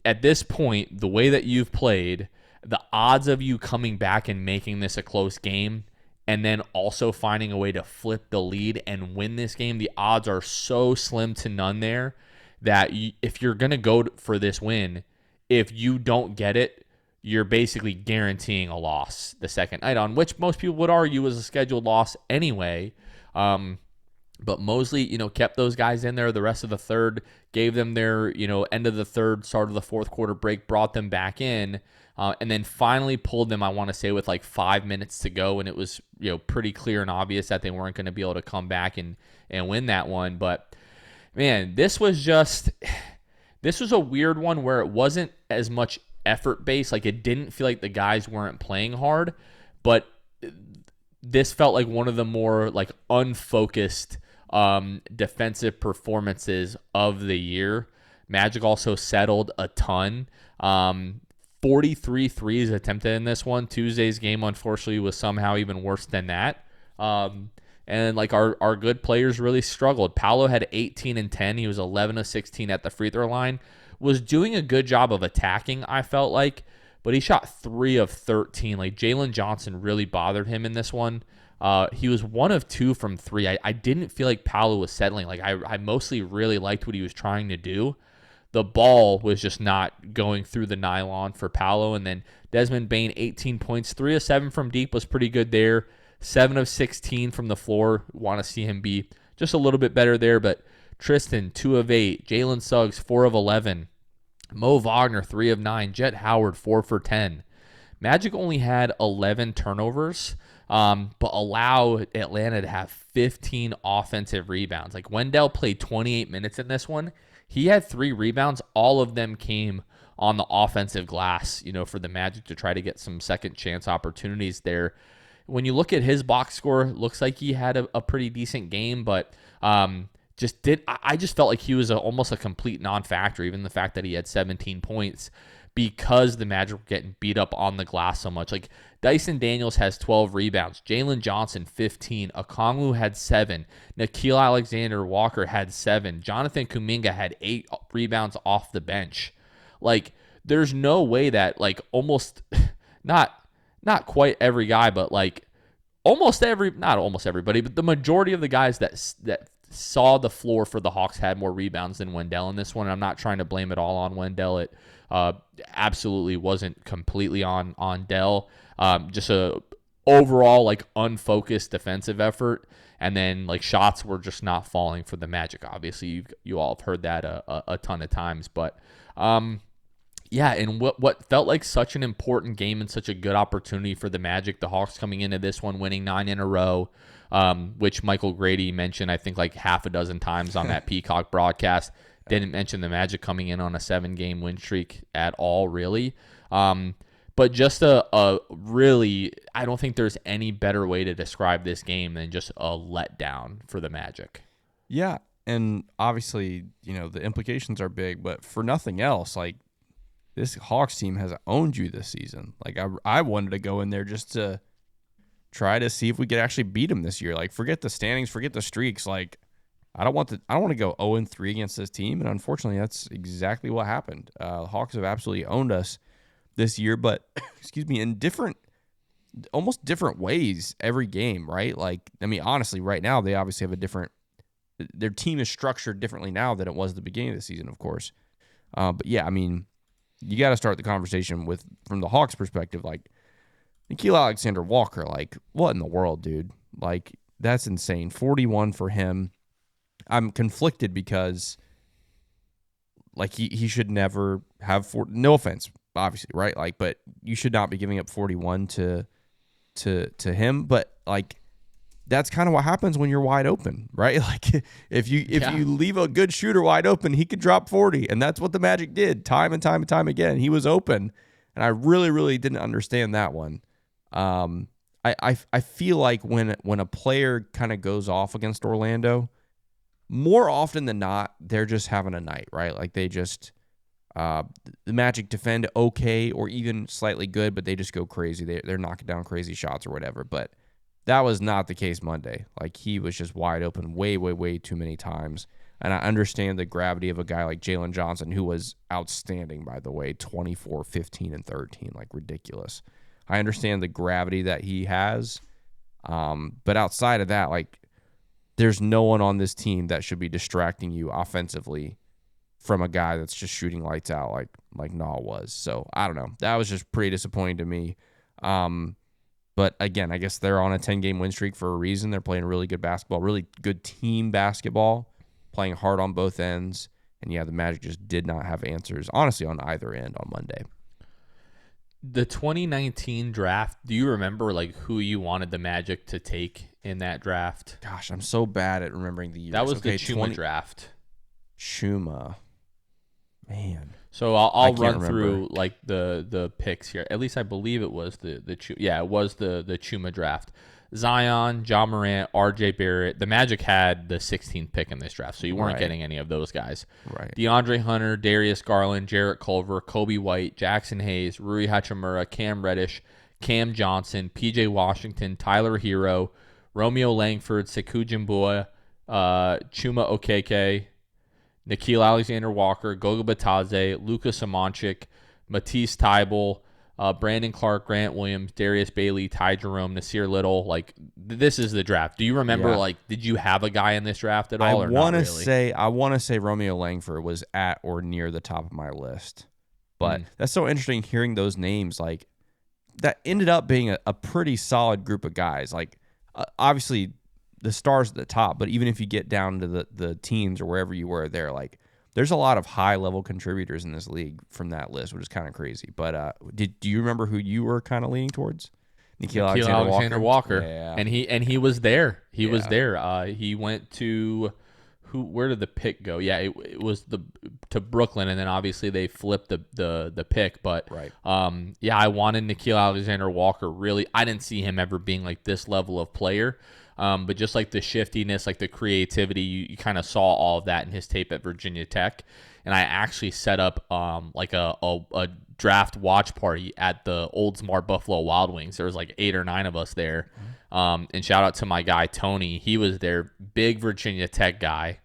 at this point, the way that you've played, the odds of you coming back and making this a close game and then also finding a way to flip the lead and win this game, the odds are so slim to none there that if you're going to go for this win, if you don't get it, you're basically guaranteeing a loss the second night on, which most people would argue is a scheduled loss anyway. But Mosley, kept those guys in there the rest of the third, gave them their, end of the third, start of the fourth quarter break, brought them back in, and then finally pulled them, I want to say, with like 5 minutes to go. And it was, pretty clear and obvious that they weren't going to be able to come back and win that one. But man, this was a weird one where it wasn't as much effort based. Like, it didn't feel like the guys weren't playing hard, but this felt like one of the more like unfocused defensive performances of the year. Magic also settled a ton. 43 threes attempted in this one. Tuesday's game, unfortunately, was somehow even worse than that. And like our good players really struggled. Paolo had 18 and 10. He was 11 of 16 at the free throw line. Was doing a good job of attacking, I felt like, but he shot 3 of 13. Like, Jalen Johnson really bothered him in this one. He was 1 of 2 from 3. I didn't feel like Paolo was settling. Like, I mostly really liked what he was trying to do. The ball was just not going through the nylon for Paolo. And then Desmond Bane, 18 points, 3 of 7 from deep was pretty good there. 7 of 16 from the floor. Want to see him be just a little bit better there. But Tristan, 2 of 8. Jalen Suggs, 4 of 11. Mo Wagner, 3 of 9. Jet Howard, 4 for 10. Magic only had 11 turnovers, but allowed Atlanta to have 15 offensive rebounds. Like, Wendell played 28 minutes in this one. He had 3 rebounds. All of them came on the offensive glass, for the Magic to try to get some second chance opportunities there. When you look at his box score, it looks like he had a pretty decent game, but I just felt like he was almost a complete non-factor, even the fact that he had 17 points, because the Magic were getting beat up on the glass so much. Like, Dyson Daniels has 12 rebounds. Jalen Johnson, 15. Okongwu had 7. Nickeil Alexander-Walker had 7. Jonathan Kuminga had 8 rebounds off the bench. Like, there's no way that, like, almost, not quite every guy, but, like, not almost everybody, but the majority of the guys that saw the floor for the Hawks had more rebounds than Wendell in this one. And I'm not trying to blame it all on Wendell. It absolutely wasn't completely on Dell. Just a overall, like, unfocused defensive effort. And then, like, shots were just not falling for the Magic. Obviously, you all have heard that a ton of times. But yeah, and what felt like such an important game and such a good opportunity for the Magic, the Hawks coming into this one winning 9 in a row, which Michael Grady mentioned, I think, like half a dozen times on that Peacock broadcast. Didn't mention the Magic coming in on a 7-game win streak at all, really. But just a really, I don't think there's any better way to describe this game than just a letdown for the Magic. Yeah, and obviously, the implications are big, but for nothing else, like, this Hawks team has owned you this season. Like, I wanted to go in there just to try to see if we could actually beat them this year. Like, forget the standings, forget the streaks. Like, I don't want to go 0-3 against this team, and unfortunately, that's exactly what happened. The Hawks have absolutely owned us this year, but excuse me, in almost different ways every game, right? Like, I mean, honestly, right now they obviously have their team is structured differently now than it was at the beginning of the season, of course. But yeah, I mean, you got to start the conversation from the Hawks' perspective, like, Nickeil Alexander-Walker, like, what in the world, dude? Like, that's insane. 41 for him. I'm conflicted because, like, he should never have no offense, obviously, right? Like, but you should not be giving up 41 to him. But, like, that's kind of what happens when you're wide open, right? Like, if you leave a good shooter wide open, he could drop 40, and that's what the Magic did time and time and time again. He was open, and I really, really didn't understand that one. I feel like when a player kind of goes off against Orlando, more often than not, they're just having a night, right? Like, they just the Magic defend okay or even slightly good, but they just go crazy. They're knocking down crazy shots or whatever. But that was not the case Monday. Like, he was just wide open way, way, way too many times. And I understand the gravity of a guy like Jalen Johnson, who was outstanding, by the way, 24, 15, and 13, like, ridiculous. I understand the gravity that he has. But outside of that, like, there's no one on this team that should be distracting you offensively from a guy that's just shooting lights out like Nall was. So, I don't know. That was just pretty disappointing to me. But again, I guess they're on a 10-game win streak for a reason. They're playing really good basketball, really good team basketball, playing hard on both ends. And yeah, the Magic just did not have answers, honestly, on either end on Monday. The 2019 draft, do you remember, like, who you wanted the Magic to take in that draft? Gosh, I'm so bad at remembering the years. That was the Chuma draft. Chuma. Man. So I'll run through, like, the picks here. At least I believe it was the Chuma draft. Zion, Ja Morant, RJ Barrett. The Magic had the 16th pick in this draft, so you weren't getting any of those guys. Right. DeAndre Hunter, Darius Garland, Jarrett Culver, Kobe White, Jackson Hayes, Rui Hachimura, Cam Reddish, Cam Johnson, PJ Washington, Tyler Hero, Romeo Langford, Sekou Jimboa, Chuma Okeke, Nickeil Alexander-Walker, Goga Batadze, Luka Samanchik, Matisse Thybulle, Brandon Clark, Grant Williams, Darius Bailey, Ty Jerome, Nasir Little. Like, this is the draft. Do you remember, like, did you have a guy in this draft at all? I want to say Romeo Langford was at or near the top of my list. But that's so interesting hearing those names. Like, that ended up being a pretty solid group of guys. Like, obviously, the stars at the top, but even if you get down to the teams or wherever you were there, like, there's a lot of high-level contributors in this league from that list, which is kind of crazy. But do you remember who you were kind of leaning towards? Nickeil Alexander-Walker. Yeah. And he was there. He was there. He went to where did the pick go? Yeah, it was to Brooklyn, and then obviously they flipped the pick. But I wanted Nickeil Alexander-Walker. Really, I didn't see him ever being like this level of player. But just like the shiftiness, like the creativity, you kind of saw all of that in his tape at Virginia Tech. And I actually set up like a draft watch party at the Oldsmar Buffalo Wild Wings. There was like 8 or 9 of us there. And shout out to my guy, Tony. He was their big Virginia Tech guy.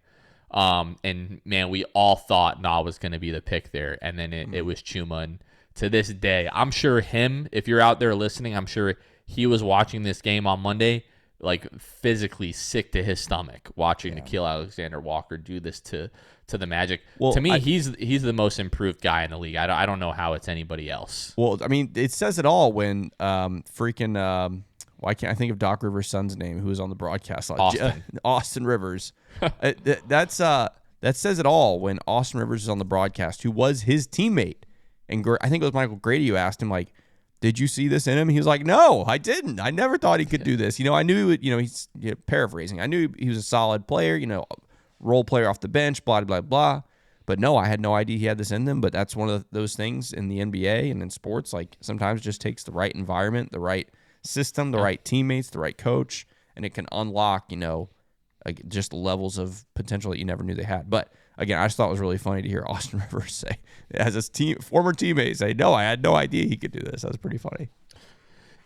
And, man, we all thought Nah was going to be the pick there. And then it was Chuma. And to this day, I'm sure if you're out there listening, I'm sure he was watching this game on Monday, like, physically sick to his stomach watching Nickeil Alexander-Walker do this to the Magic. Well, to me, he's the most improved guy in the league. I don't know how it's anybody else. Well, I mean, it says it all when why can't I think of Doc Rivers' son's name, who was on the broadcast? Austin Rivers. That says it all when Austin Rivers is on the broadcast, who was his teammate. And I think it was Michael Grady who asked him, like, did you see this in him? He was like, no, I didn't. I never thought he could do this. I knew he would, he's paraphrasing. I knew he was a solid player, role player off the bench, blah, blah, blah. But no, I had no idea he had this in them. But that's one of those things in the NBA and in sports. Like sometimes it just takes the right environment, the right system, the right teammates, the right coach, and it can unlock, like just levels of potential that you never knew they had. But again, I just thought it was really funny to hear Austin Rivers say, as his former teammate, say, "No, I had no idea he could do this." That was pretty funny.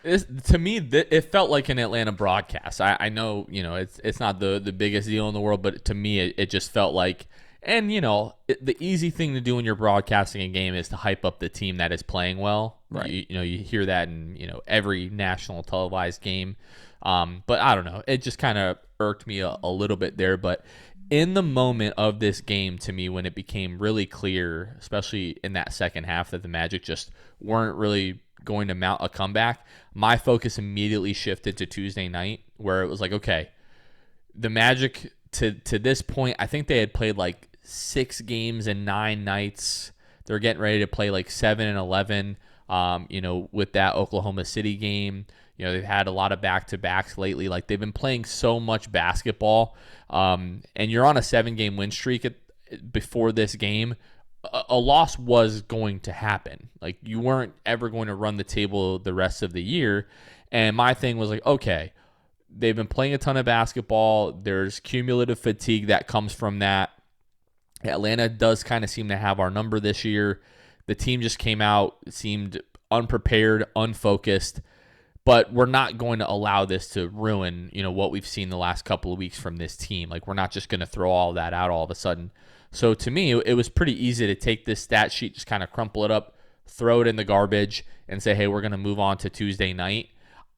To me, it felt like an Atlanta broadcast. I know, it's not the biggest deal in the world, but to me, it just felt like, and the easy thing to do when you're broadcasting a game is to hype up the team that is playing well. Right. You hear that in every national televised game. But I don't know. It just kind of irked me a little bit there. But in the moment of this game, to me, when it became really clear, especially in that second half, that the Magic just weren't really going to mount a comeback, my focus immediately shifted to Tuesday night, where it was like, okay, the Magic to this point, I think they had played like 6 games in 9 nights. They're getting ready to play like 7 and 11, with that Oklahoma City game. They've had a lot of back-to-backs lately. Like, they've been playing so much basketball, and you're on a 7-game win streak before this game. A loss was going to happen. Like, you weren't ever going to run the table the rest of the year. And my thing was like, okay, they've been playing a ton of basketball. There's cumulative fatigue that comes from that. Atlanta does kind of seem to have our number this year. The team just came out, seemed unprepared, unfocused. But we're not going to allow this to ruin, what we've seen the last couple of weeks from this team. Like, we're not just going to throw all that out all of a sudden. So to me, it was pretty easy to take this stat sheet, just kind of crumple it up, throw it in the garbage, and say, hey, we're going to move on to Tuesday night.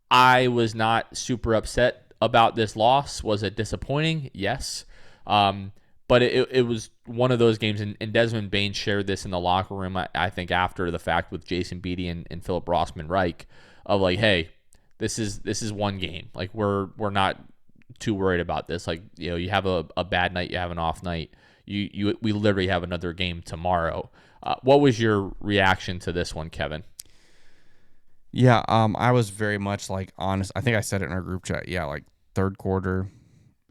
I was not super upset about this loss. Was it disappointing? Yes. But it was one of those games, and Desmond Bain shared this in the locker room, I think, after the fact with Jason Beatty and Philip Rossman-Reich, of like, hey, this is one game. Like, we're not too worried about this. Like, you have a bad night, you have an off night. We literally have another game tomorrow. What was your reaction to this one, Kevin? Yeah, I was very much like honest. I think I said it in our group chat. Yeah, like third quarter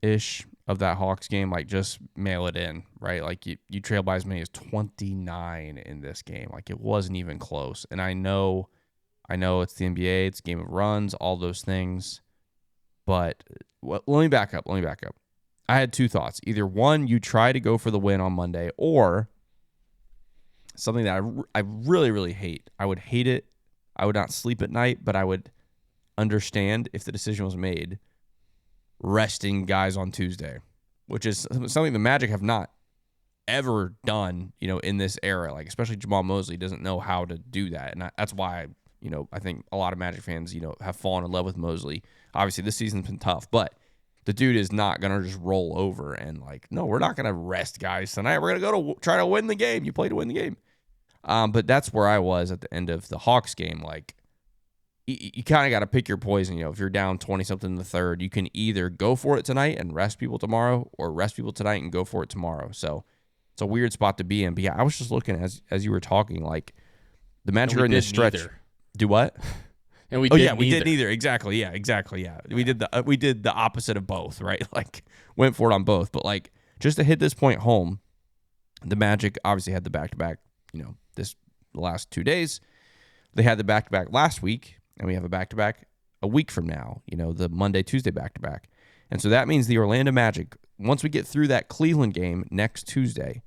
ish of that Hawks game, like just mail it in, right? Like you trail by as many as 29 in this game. Like, it wasn't even close. And I know it's the NBA, it's a game of runs, all those things. But let me back up. I had 2 thoughts. Either one, you try to go for the win on Monday, or something that I really, really hate. I would hate it. I would not sleep at night, but I would understand if the decision was made, resting guys on Tuesday, which is something the Magic have not ever done, in this era. Like, especially Jamal Mosley doesn't know how to do that. And that's why, I think a lot of Magic fans, have fallen in love with Mosley. Obviously, this season's been tough, but the dude is not going to just roll over and like, no, we're not going to rest guys tonight. We're going to go to try to win the game. You play to win the game. But that's where I was at the end of the Hawks game. Like, you kind of got to pick your poison. If you're down 20-something in the third, you can either go for it tonight and rest people tomorrow, or rest people tonight and go for it tomorrow. So it's a weird spot to be in. But yeah, I was just looking as you were talking, like, the Magic are in this stretch. Neither. Do what? And we did neither. Exactly. Yeah. We did the opposite of both, right? Like, went for it on both. But like, just to hit this point home, the Magic obviously had the back-to-back, the last 2 days. They had the back-to-back last week, and we have a back-to-back a week from now, the Monday, Tuesday back-to-back. And so that means the Orlando Magic, once we get through that Cleveland game next Tuesday,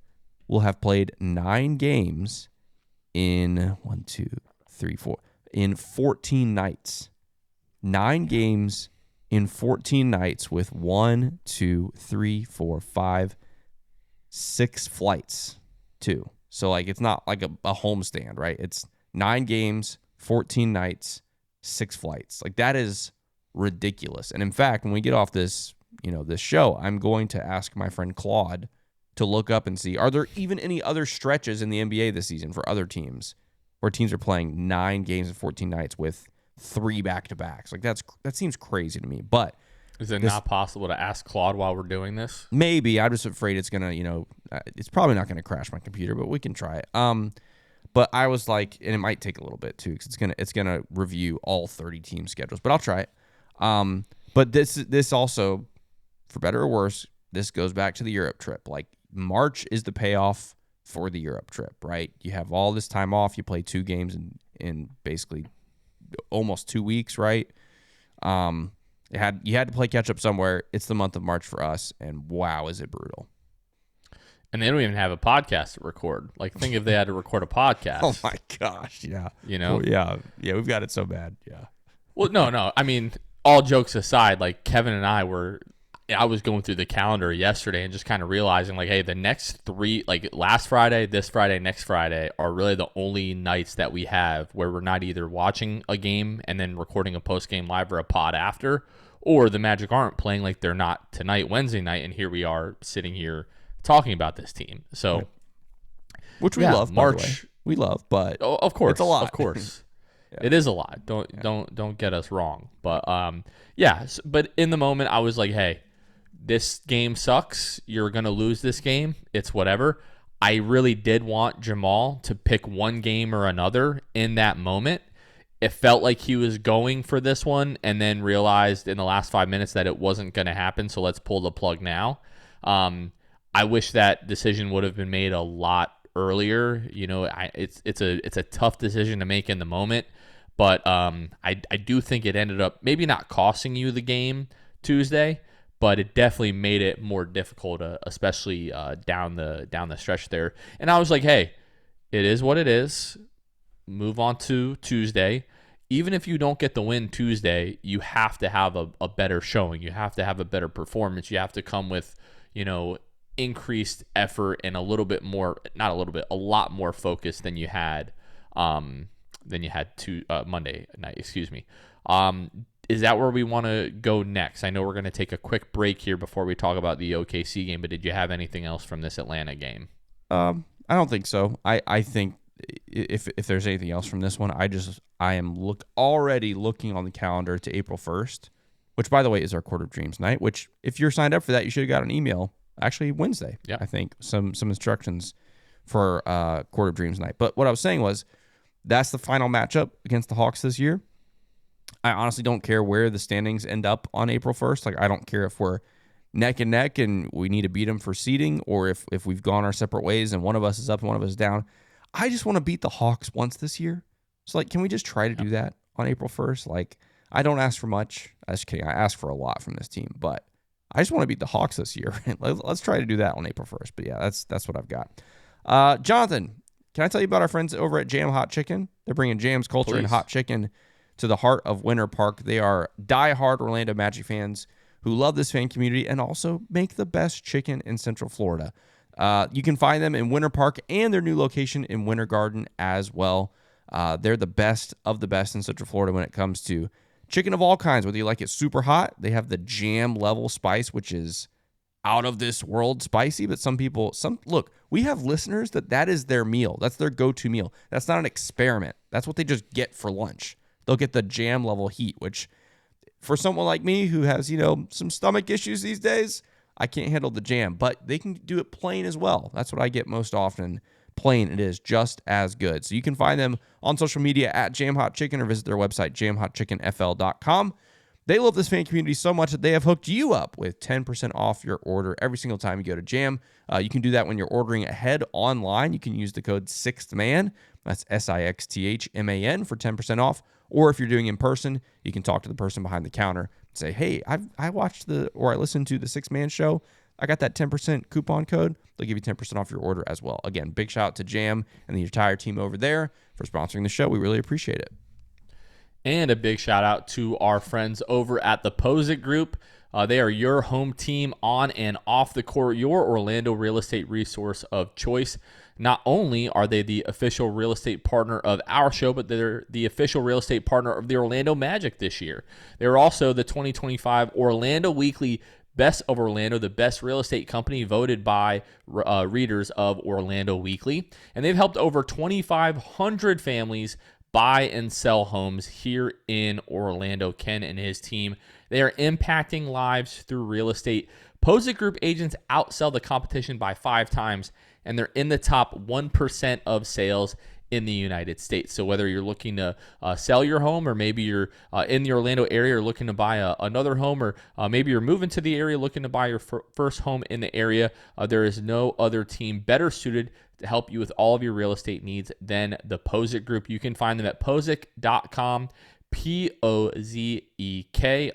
will have played 9 games in 14 nights. 9 games in 14 nights with 6 flights too. So like, it's not like a homestand, right? It's 9 games, 14 nights, 6 flights. Like, that is ridiculous. And in fact, when we get off this, this show, I'm going to ask my friend Claude to look up and see, are there even any other stretches in the NBA this season for other teams where teams are playing 9 games in 14 nights with 3 back-to-backs? Like, that seems crazy to me. But is it not possible to ask Claude while we're doing this? Maybe. I'm just afraid it's gonna, it's probably not gonna crash my computer, but we can try it. But I was like, and it might take a little bit too, because it's gonna review all 30 team schedules. But I'll try it. But this also, for better or worse, this goes back to the Europe trip. Like, March is the payoff for the Europe trip, right? You have all this time off. You play 2 games in basically almost 2 weeks, right? You had to play catch up somewhere. It's the month of March for us, and wow, is it brutal. And they don't even have a podcast to record. Like, think if they had to record a podcast. Oh my gosh, yeah. You know? Well, yeah, we've got it so bad. Yeah. Well, no. I mean, all jokes aside, like Kevin and I was going through the calendar yesterday and just kind of realizing, like, hey, the next 3, like last Friday, this Friday, next Friday are really the only nights that we have where we're not either watching a game and then recording a post-game live or a pod after, or the Magic aren't playing like they're not tonight, Wednesday night, and here we are sitting here talking about this team. So, right. Which we love, March. By the way. We love, but of course, it's a lot. Of course. Yeah. It is a lot. Don't get us wrong. But but in the moment I was like, hey, this game sucks. You're going to lose this game. It's whatever. I really did want Jamal to pick one game or another in that moment. It felt like he was going for this one and then realized in the last 5 minutes that it wasn't going to happen, so let's pull the plug now. I wish that decision would have been made a lot earlier. You know, it's a tough decision to make in the moment, but I do think it ended up maybe not costing you the game Tuesday, but it definitely made it more difficult, especially down the stretch there. And I was like, hey, it is what it is. Move on to Tuesday. Even if you don't get the win Tuesday, you have to have a better showing. You have to have a better performance. You have to come with, increased effort and a lot more focus than you had Monday night. Excuse me. Is that where we want to go next? I know we're going to take a quick break here before we talk about the OKC game, but did you have anything else from this Atlanta game? I don't think so. I think if there's anything else from this one, I am already looking on the calendar to April 1st, which by the way is our Court of Dreams night, which if you're signed up for that, you should have got an email actually Wednesday. Yeah. I think some instructions for Court of Dreams night. But what I was saying was that's the final matchup against the Hawks this year. I honestly don't care where the standings end up on April 1st. Like, I don't care if we're neck and neck and we need to beat them for seeding, or if we've gone our separate ways and one of us is up and one of us is down. I just want to beat the Hawks once this year. So, can we just try to do that on April 1st? I don't ask for much. I'm just kidding. I ask for a lot from this team, but I just want to beat the Hawks this year. Let's try to do that on April 1st. But yeah, that's what I've got. Jonathan, can I tell you about our friends over at Jam Hot Chicken? They're bringing Jam's culture and hot chicken to the heart of Winter Park. They are diehard Orlando Magic fans who love this fan community and also make the best chicken in Central Florida. You can find them in Winter Park and their new location in Winter Garden as well. They're the best of the best in Central Florida when it comes to chicken of all kinds, whether you like it super hot. They have the jam level spice, which is out of this world spicy, but look, we have listeners that is their meal. That's their go-to meal. That's not an experiment. That's what they just get for lunch. They'll get the jam level heat, which for someone like me who has, some stomach issues these days, I can't handle the jam, but they can do it plain as well. That's what I get most often. Plain, it is just as good. So you can find them on social media at Jam Hot Chicken or visit their website, jamhotchickenfl.com. They love this fan community so much that they have hooked you up with 10% off your order every single time you go to Jam. You can do that when you're ordering ahead online. You can use the code 6THMAN. That's SIXTHMAN for 10% off. Or if you're doing in person, you can talk to the person behind the counter and say, hey, I watched I listened to the 6-Man show. I got that 10% coupon code. They'll give you 10% off your order as well. Again, big shout out to Jam and the entire team over there for sponsoring the show. We really appreciate it. And a big shout out to our friends over at the Posit Group. They are your home team on and off the court, your Orlando real estate resource of choice. Not only are they the official real estate partner of our show, but they're the official real estate partner of the Orlando Magic this year. They're also the 2025 Orlando Weekly Best of Orlando, the best real estate company voted by readers of Orlando Weekly. And they've helped over 2,500 families buy and sell homes here in Orlando. Ken and his team, they are impacting lives through real estate. Posit Group agents outsell the competition by 5 times, and they're in the top 1% of sales in the United States. So whether you're looking to sell your home, or maybe you're in the Orlando area or looking to buy another home, or maybe you're moving to the area looking to buy your first home in the area, there is no other team better suited to help you with all of your real estate needs than the Pozick Group. You can find them at pozick.com. Pozek.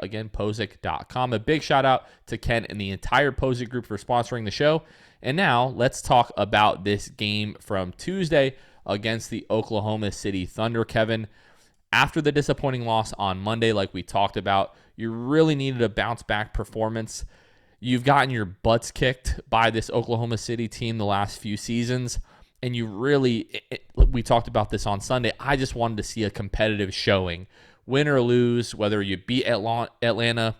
Again, Pozick.com. A big shout out to Ken and the entire Pozick Group for sponsoring the show. And now let's talk about this game from Tuesday against the Oklahoma City Thunder, Kevin. After the disappointing loss on Monday, like we talked about, you really needed a bounce back performance. You've gotten your butts kicked by this Oklahoma City team the last few seasons. And you really, we talked about this on Sunday, I just wanted to see a competitive showing. Win or lose, whether you beat Atlanta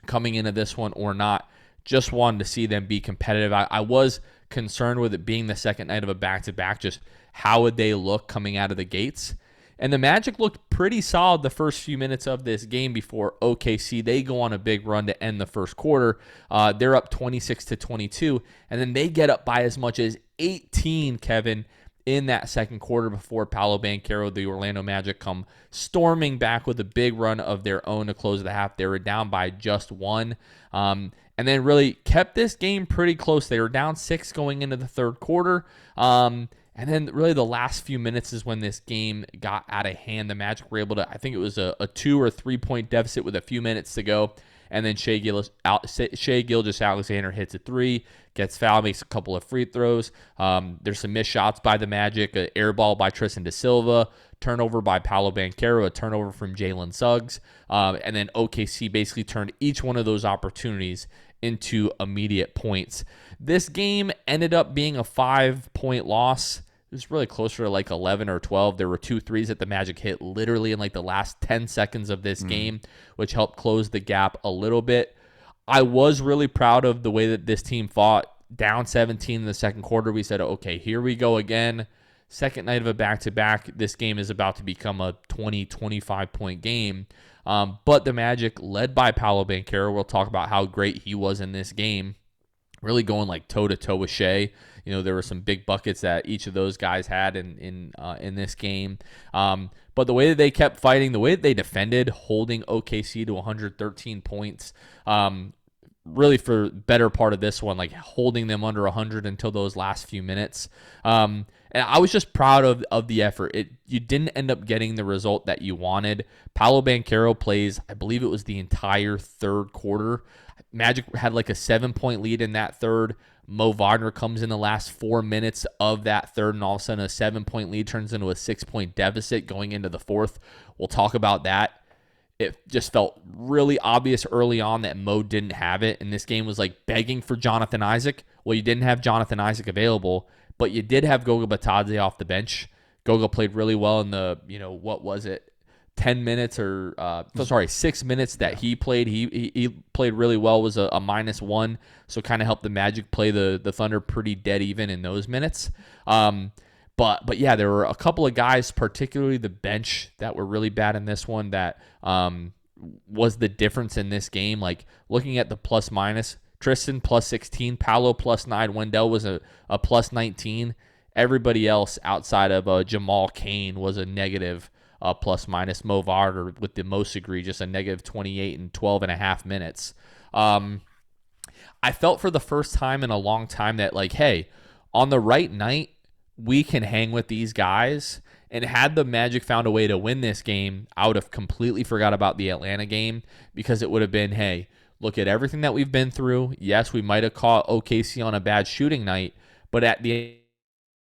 coming into this one or not, just wanted to see them be competitive. I was concerned with it being the second night of a back-to-back, just how would they look coming out of the gates. And the Magic looked pretty solid the first few minutes of this game before OKC. They go on a big run to end the first quarter. They're up 26-22, and then they get up by as much as 18, Kevin, in that second quarter before Paolo Banchero, the Orlando Magic, come storming back with a big run of their own to close the half. They were down by just one, and then really kept this game pretty close. They were down 6 going into the third quarter, and then really the last few minutes is when this game got out of hand. The Magic were able to, I think it was a 2 or 3 point deficit with a few minutes to go. And then Shai Gilgeous-Alexander hits a 3, gets fouled, makes a couple of free throws. There's some missed shots by the Magic, an air ball by Tristan da Silva, turnover by Paolo Banchero, a turnover from Jalen Suggs. And then OKC basically turned each one of those opportunities into immediate points. This game ended up being a 5-point loss. It was really closer to like 11 or 12. There were 2 threes that the Magic hit literally in like the last 10 seconds of this game, which helped close the gap a little bit. I was really proud of the way that this team fought. Down 17 in the second quarter, we said, okay, here we go again. Second night of a back-to-back. This game is about to become a 20, 25-point game. But the Magic, led by Paolo Banchero, we'll talk about how great he was in this game, really going like toe-to-toe with Shai. You know, there were some big buckets that each of those guys had in this game. But the way that they kept fighting, the way that they defended, holding OKC to 113 points, really for better part of this one, like holding them under 100 until those last few minutes. And I was just proud of the effort. You didn't end up getting the result that you wanted. Paolo Banchero plays, I believe it was the entire third quarter. Magic had like a 7-point lead in that third. Mo Wagner comes in the last 4 minutes of that third, and all of a sudden a 7-point lead turns into a 6-point deficit going into the fourth. We'll talk about that. It just felt really obvious early on that Mo didn't have it, and this game was like begging for Jonathan Isaac. Well, you didn't have Jonathan Isaac available, but you did have Goga Batadze off the bench. Goga played really well in the, 10 minutes or 6 minutes that he played. He played really well, was a -1, so kind of helped the Magic play the Thunder pretty dead even in those minutes. But yeah, there were a couple of guys, particularly the bench, that were really bad in this one that was the difference in this game. Like looking at the plus minus, Tristan plus 16, Paolo plus 9, Wendell was a plus 19. Everybody else outside of Jamal Cain was a negative plus minus. Mo Wagner with the most egregious, a negative 28 in 12 and a half minutes. I felt for the first time in a long time that like, hey, on the right night, we can hang with these guys. And had the Magic found a way to win this game, I would have completely forgot about the Atlanta game, because it would have been, hey, look at everything that we've been through. Yes, we might have caught OKC on a bad shooting night, but at the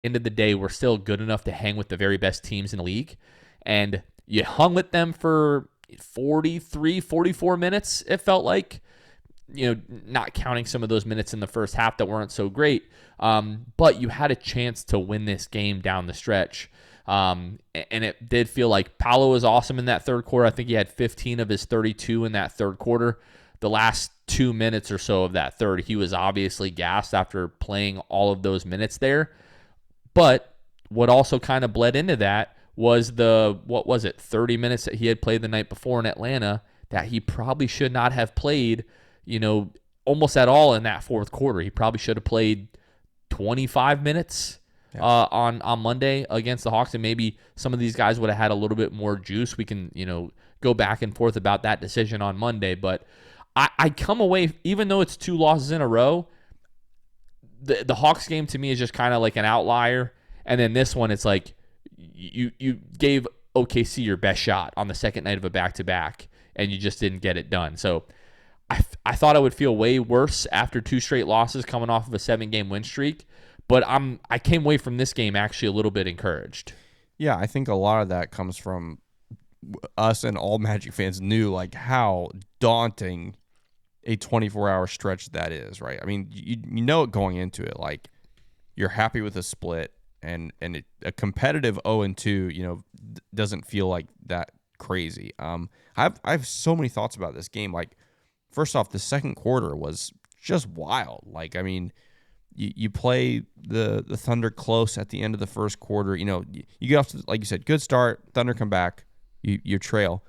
end of the day, we're still good enough to hang with the very best teams in the league. And you hung with them for 43, 44 minutes, it felt like. Not counting some of those minutes in the first half that weren't so great. But you had a chance to win this game down the stretch. And it did feel like Paolo was awesome in that third quarter. I think he had 15 of his 32 in that third quarter. The last 2 minutes or so of that third, he was obviously gassed after playing all of those minutes there. But what also kind of bled into that was 30 minutes that he had played the night before in Atlanta that he probably should not have played, almost at all in that fourth quarter. He probably should have played 25 minutes. on Monday against the Hawks, and maybe some of these guys would have had a little bit more juice. We can, go back and forth about that decision on Monday, but I come away, even though it's 2 losses in a row, the Hawks game to me is just kind of like an outlier, and then this one, it's like you gave OKC your best shot on the second night of a back-to-back, and you just didn't get it done. So I thought I would feel way worse after 2 straight losses coming off of a 7-game win streak, but I came away from this game actually a little bit encouraged. Yeah, I think a lot of that comes from us, and all Magic fans knew like how daunting a 24-hour stretch that is, right? I mean, you know it going into it. Like, you're happy with a split, and a competitive 0-2, doesn't feel like that crazy. I have so many thoughts about this game. Like, first off, the second quarter was just wild. Like, I mean, you play the Thunder close at the end of the first quarter. You get off to, like you said, good start. Thunder come back. You trail.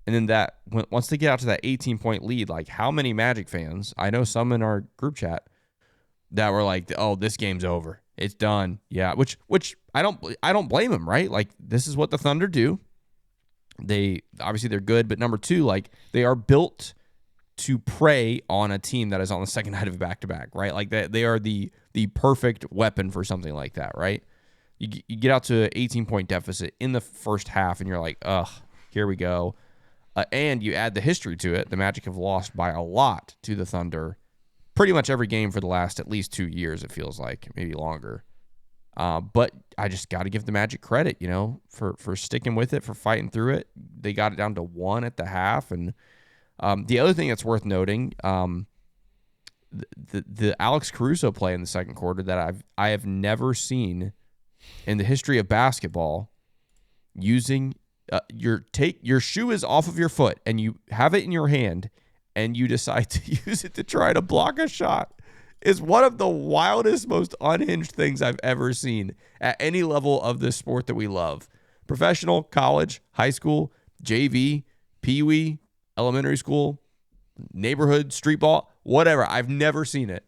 And then once they get out to that 18-point lead, like, how many Magic fans, I know some in our group chat, that were like, oh, this game's over. It's done. Yeah, which I don't blame them, right? Like, this is what the Thunder do. Obviously they're good, but number 2, like, they are built to prey on a team that is on the second night of a back-to-back, right? Like, they are the perfect weapon for something like that, right? You get out to an 18-point deficit in the first half, and you're like, ugh, here we go. And you add the history to it. The Magic have lost by a lot to the Thunder pretty much every game for the last at least 2 years, it feels like, maybe longer. But I just got to give the Magic credit, for sticking with it, for fighting through it. They got it down to 1 at the half. And the other thing that's worth noting, the Alex Caruso play in the second quarter that I have never seen in the history of basketball, using your shoe is off of your foot and you have it in your hand and you decide to use it to try to block a shot, is one of the wildest, most unhinged things I've ever seen at any level of this sport that we love. Professional, college, high school, JV, peewee, elementary school, neighborhood, street ball, whatever. I've never seen it.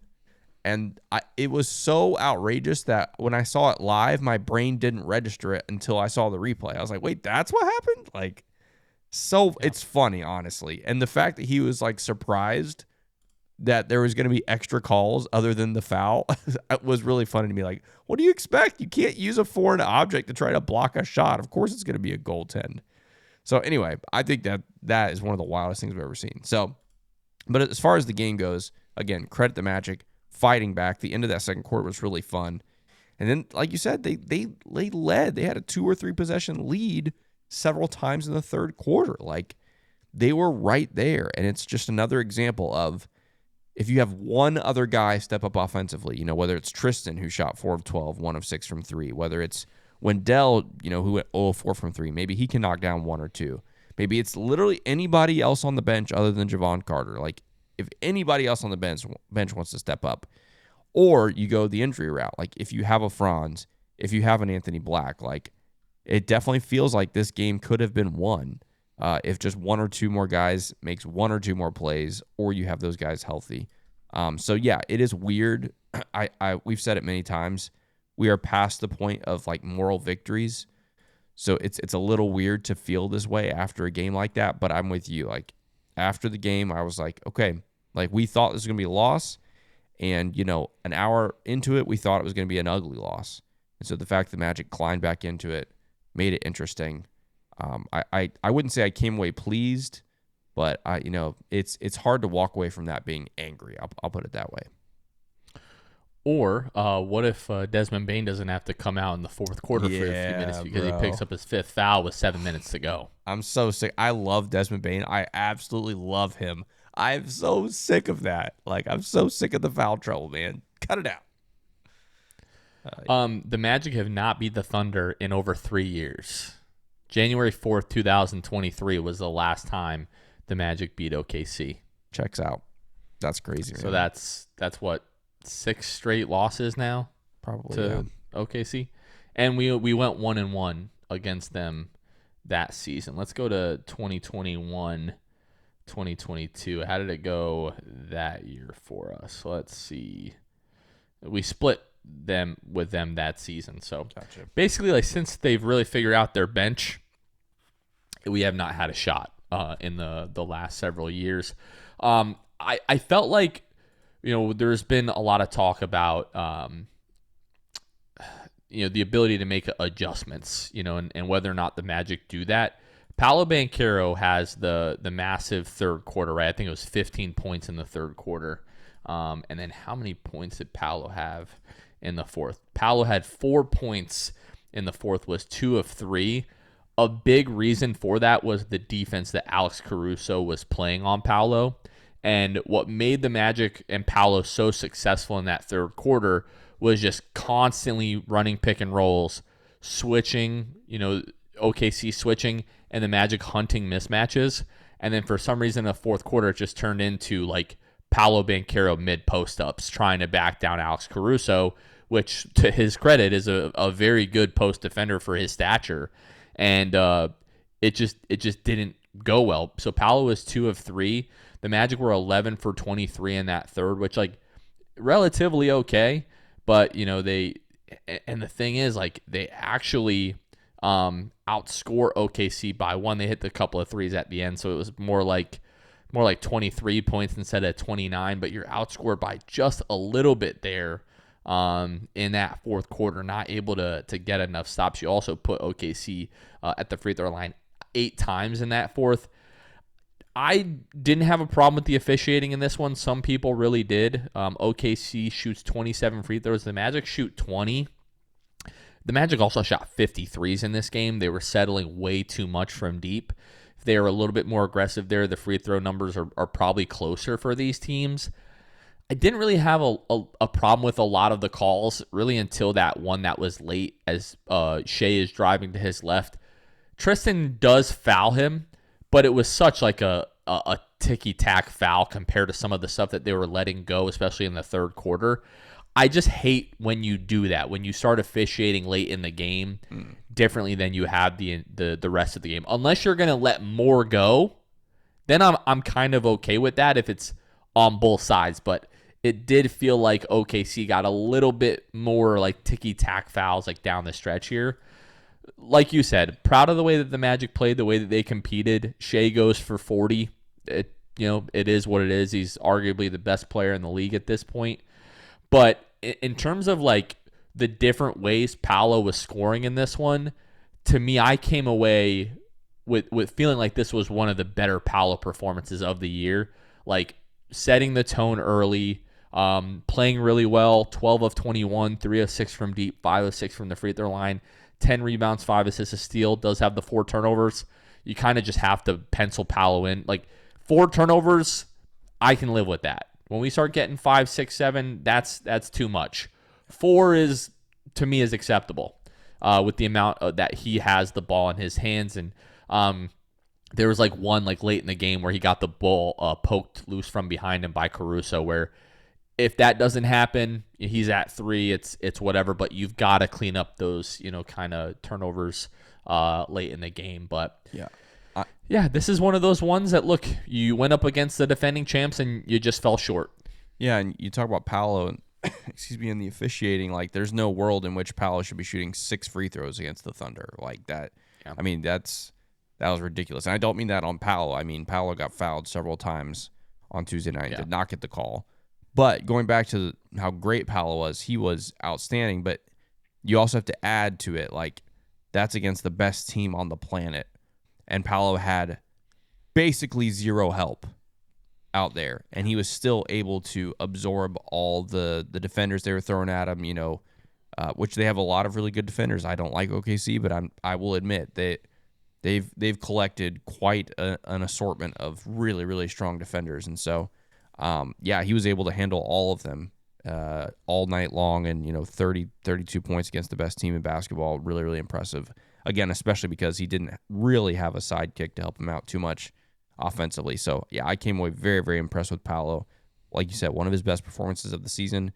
And it was so outrageous that when I saw it live, my brain didn't register it until I saw the replay. I was like, wait, that's what happened? Like, It's funny, honestly. And the fact that he was like surprised that there was going to be extra calls other than the foul was really funny to me. Like, what do you expect? You can't use a foreign object to try to block a shot. Of course it's going to be a goaltend. So anyway, I think that is one of the wildest things I've ever seen. So, but as far as the game goes, again, credit the Magic fighting back. The end of that second quarter was really fun. And then, like you said, they led. They had a 2 or 3 possession lead several times in the third quarter. Like, they were right there. And it's just another example of, if you have one other guy step up offensively, whether it's Tristan, who shot 4 of 12, 1 of 6 from 3, whether it's Wendell, who went 0 of 4 from 3, maybe he can knock down 1 or 2. Maybe it's literally anybody else on the bench other than Javon Carter. Like, if anybody else on the bench wants to step up, or you go the injury route, like if you have a Franz, if you have an Anthony Black, like, it definitely feels like this game could have been won if just 1 or 2 more guys makes 1 or 2 more plays, or you have those guys healthy. So yeah, it is weird. We've said it many times. We are past the point of like moral victories. So it's a little weird to feel this way after a game like that, but I'm with you. Like, after the game, I was like, okay, like, we thought this was going to be a loss, and, an hour into it, we thought it was going to be an ugly loss. And so the fact the Magic climbed back into it made it interesting. I wouldn't say I came away pleased, but it's hard to walk away from that being angry. I'll put it that way. Or what if Desmond Bane doesn't have to come out in the fourth quarter for a few minutes because he picks up his 5th foul with 7 minutes to go? I'm so sick. I love Desmond Bane. I absolutely love him. I'm so sick of that. Like, I'm so sick of the foul trouble, man. Cut it out. The Magic have not beat the Thunder in over 3 years. January 4th, 2023 was the last time the Magic beat OKC. Checks out. That's crazy, man. So that's what, 6 straight losses now? Probably to OKC. And we went 1-1 against them that season. Let's go to 2021, 2022. How did it go that year for us? Let's see. We split them that season. So Gotcha. basically, like since they've really figured out their bench, we have not had a shot in the last several years. I felt like there's been a lot of talk about the ability to make adjustments, and whether or not the Magic do that. Paolo Banchero has the massive third quarter, right? I think it was 15 points in the third quarter. And then how many points did Paolo have in the fourth? Paolo had 4 points in the fourth, was 2 of 3. A big reason for that was the defense that Alex Caruso was playing on Paolo. And what made the Magic and Paolo so successful in that third quarter was just constantly running pick and rolls, switching, OKC switching, and the Magic hunting mismatches. And then for some reason in the fourth quarter, it just turned into like Paolo Banchero mid post-ups trying to back down Alex Caruso, which to his credit is a very good post defender for his stature. And it just didn't go well. So Paolo was 2 of 3. The Magic were 11 for 23 in that third, which like relatively okay. But the thing is, like, they actually outscore OKC by 1. They hit a couple of threes at the end, so it was more like 23 points instead of 29. But you're outscored by just a little bit there in that fourth quarter, not able to get enough stops. You also put OKC at the free throw line 8 times in that fourth. I didn't have a problem with the officiating in this one. Some people really did. OKC shoots 27 free throws. The Magic shoot 20. The Magic also shot 53s in this game. They were settling way too much from deep. If they were a little bit more aggressive there, the free throw numbers are probably closer for these teams. I didn't really have a problem with a lot of the calls, really, until that one that was late as Shea is driving to his left. Tristan does foul him, but it was such like a ticky-tack foul compared to some of the stuff that they were letting go, especially in the third quarter. I just hate when you do that, when you start officiating late in the game differently than you have the rest of the game. Unless you're going to let more go, then I'm kind of okay with that if it's on both sides. But it did feel like OKC got a little bit more like ticky-tack fouls like down the stretch here. Like you said, proud of the way that the Magic played, the way that they competed. Shea goes for 40. It is what it is. He's arguably the best player in the league at this point. But in terms of like the different ways Paolo was scoring in this one, to me, I came away with feeling like this was one of the better Paolo performances of the year. Like setting the tone early, playing really well, 12 of 21, 3 of 6 from deep, 5 of 6 from the free throw line, 10 rebounds, 5 assists, a steal, does have the 4 turnovers. You kind of just have to pencil Paolo in. Like 4 turnovers, I can live with that. When we start getting 5, 6, 7, that's too much. 4 is, to me, is acceptable with the amount that he has the ball in his hands. And there was like one like late in the game where he got the ball poked loose from behind him by Caruso, where if that doesn't happen, he's at 3. It's whatever, but you've got to clean up those kind of turnovers late in the game. But yeah, this is one of those ones that, look, you went up against the defending champs and you just fell short. Yeah, and you talk about Paolo and in the officiating, like there's no world in which Paolo should be shooting 6 free throws against the Thunder like that. Yeah. I mean, that was ridiculous. And I don't mean that on Paolo. I mean, Paolo got fouled several times on Tuesday night, did not get the call. But going back to how great Paolo was, he was outstanding, but you also have to add to it, like, that's against the best team on the planet. And Paolo had basically zero help out there, and he was still able to absorb all the defenders they were throwing at him, which they have a lot of really good defenders. I don't like OKC, but I will admit that they've collected quite an assortment of really, really strong defenders. And so, he was able to handle all of them all night long, and 32 points against the best team in basketball. Really, really impressive. Again, especially because he didn't really have a sidekick to help him out too much offensively. So, yeah, I came away very, very impressed with Paolo. Like you said, one of his best performances of the season,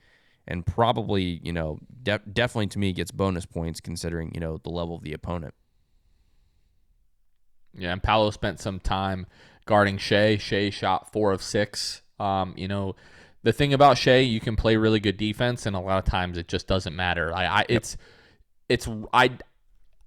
and probably, definitely to me gets bonus points considering, the level of the opponent. Yeah, and Paolo spent some time guarding Shea. Shea shot 4 of 6. The the thing about Shea, you can play really good defense, and a lot of times it just doesn't matter.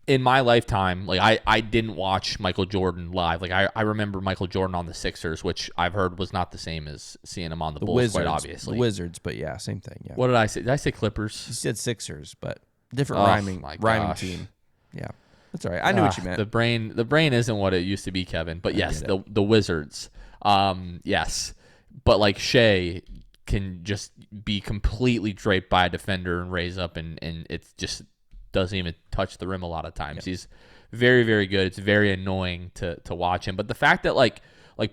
In my lifetime, like I didn't watch Michael Jordan live. Like I remember Michael Jordan on the Sixers, which I've heard was not the same as seeing him on the Bulls, Wizards, quite obviously. The Wizards, but yeah, same thing. Yeah. What did I say? Did I say Clippers? You said Sixers, but different My rhyming gosh. team. Yeah, that's all right. I knew what you meant. The brain isn't what it used to be, Kevin. But yes, the Wizards. Yes, but like Shea can just be completely draped by a defender and raise up, and it's just doesn't even touch the rim a lot of times. Yep. He's very, very good. It's very annoying to watch him. But the fact that like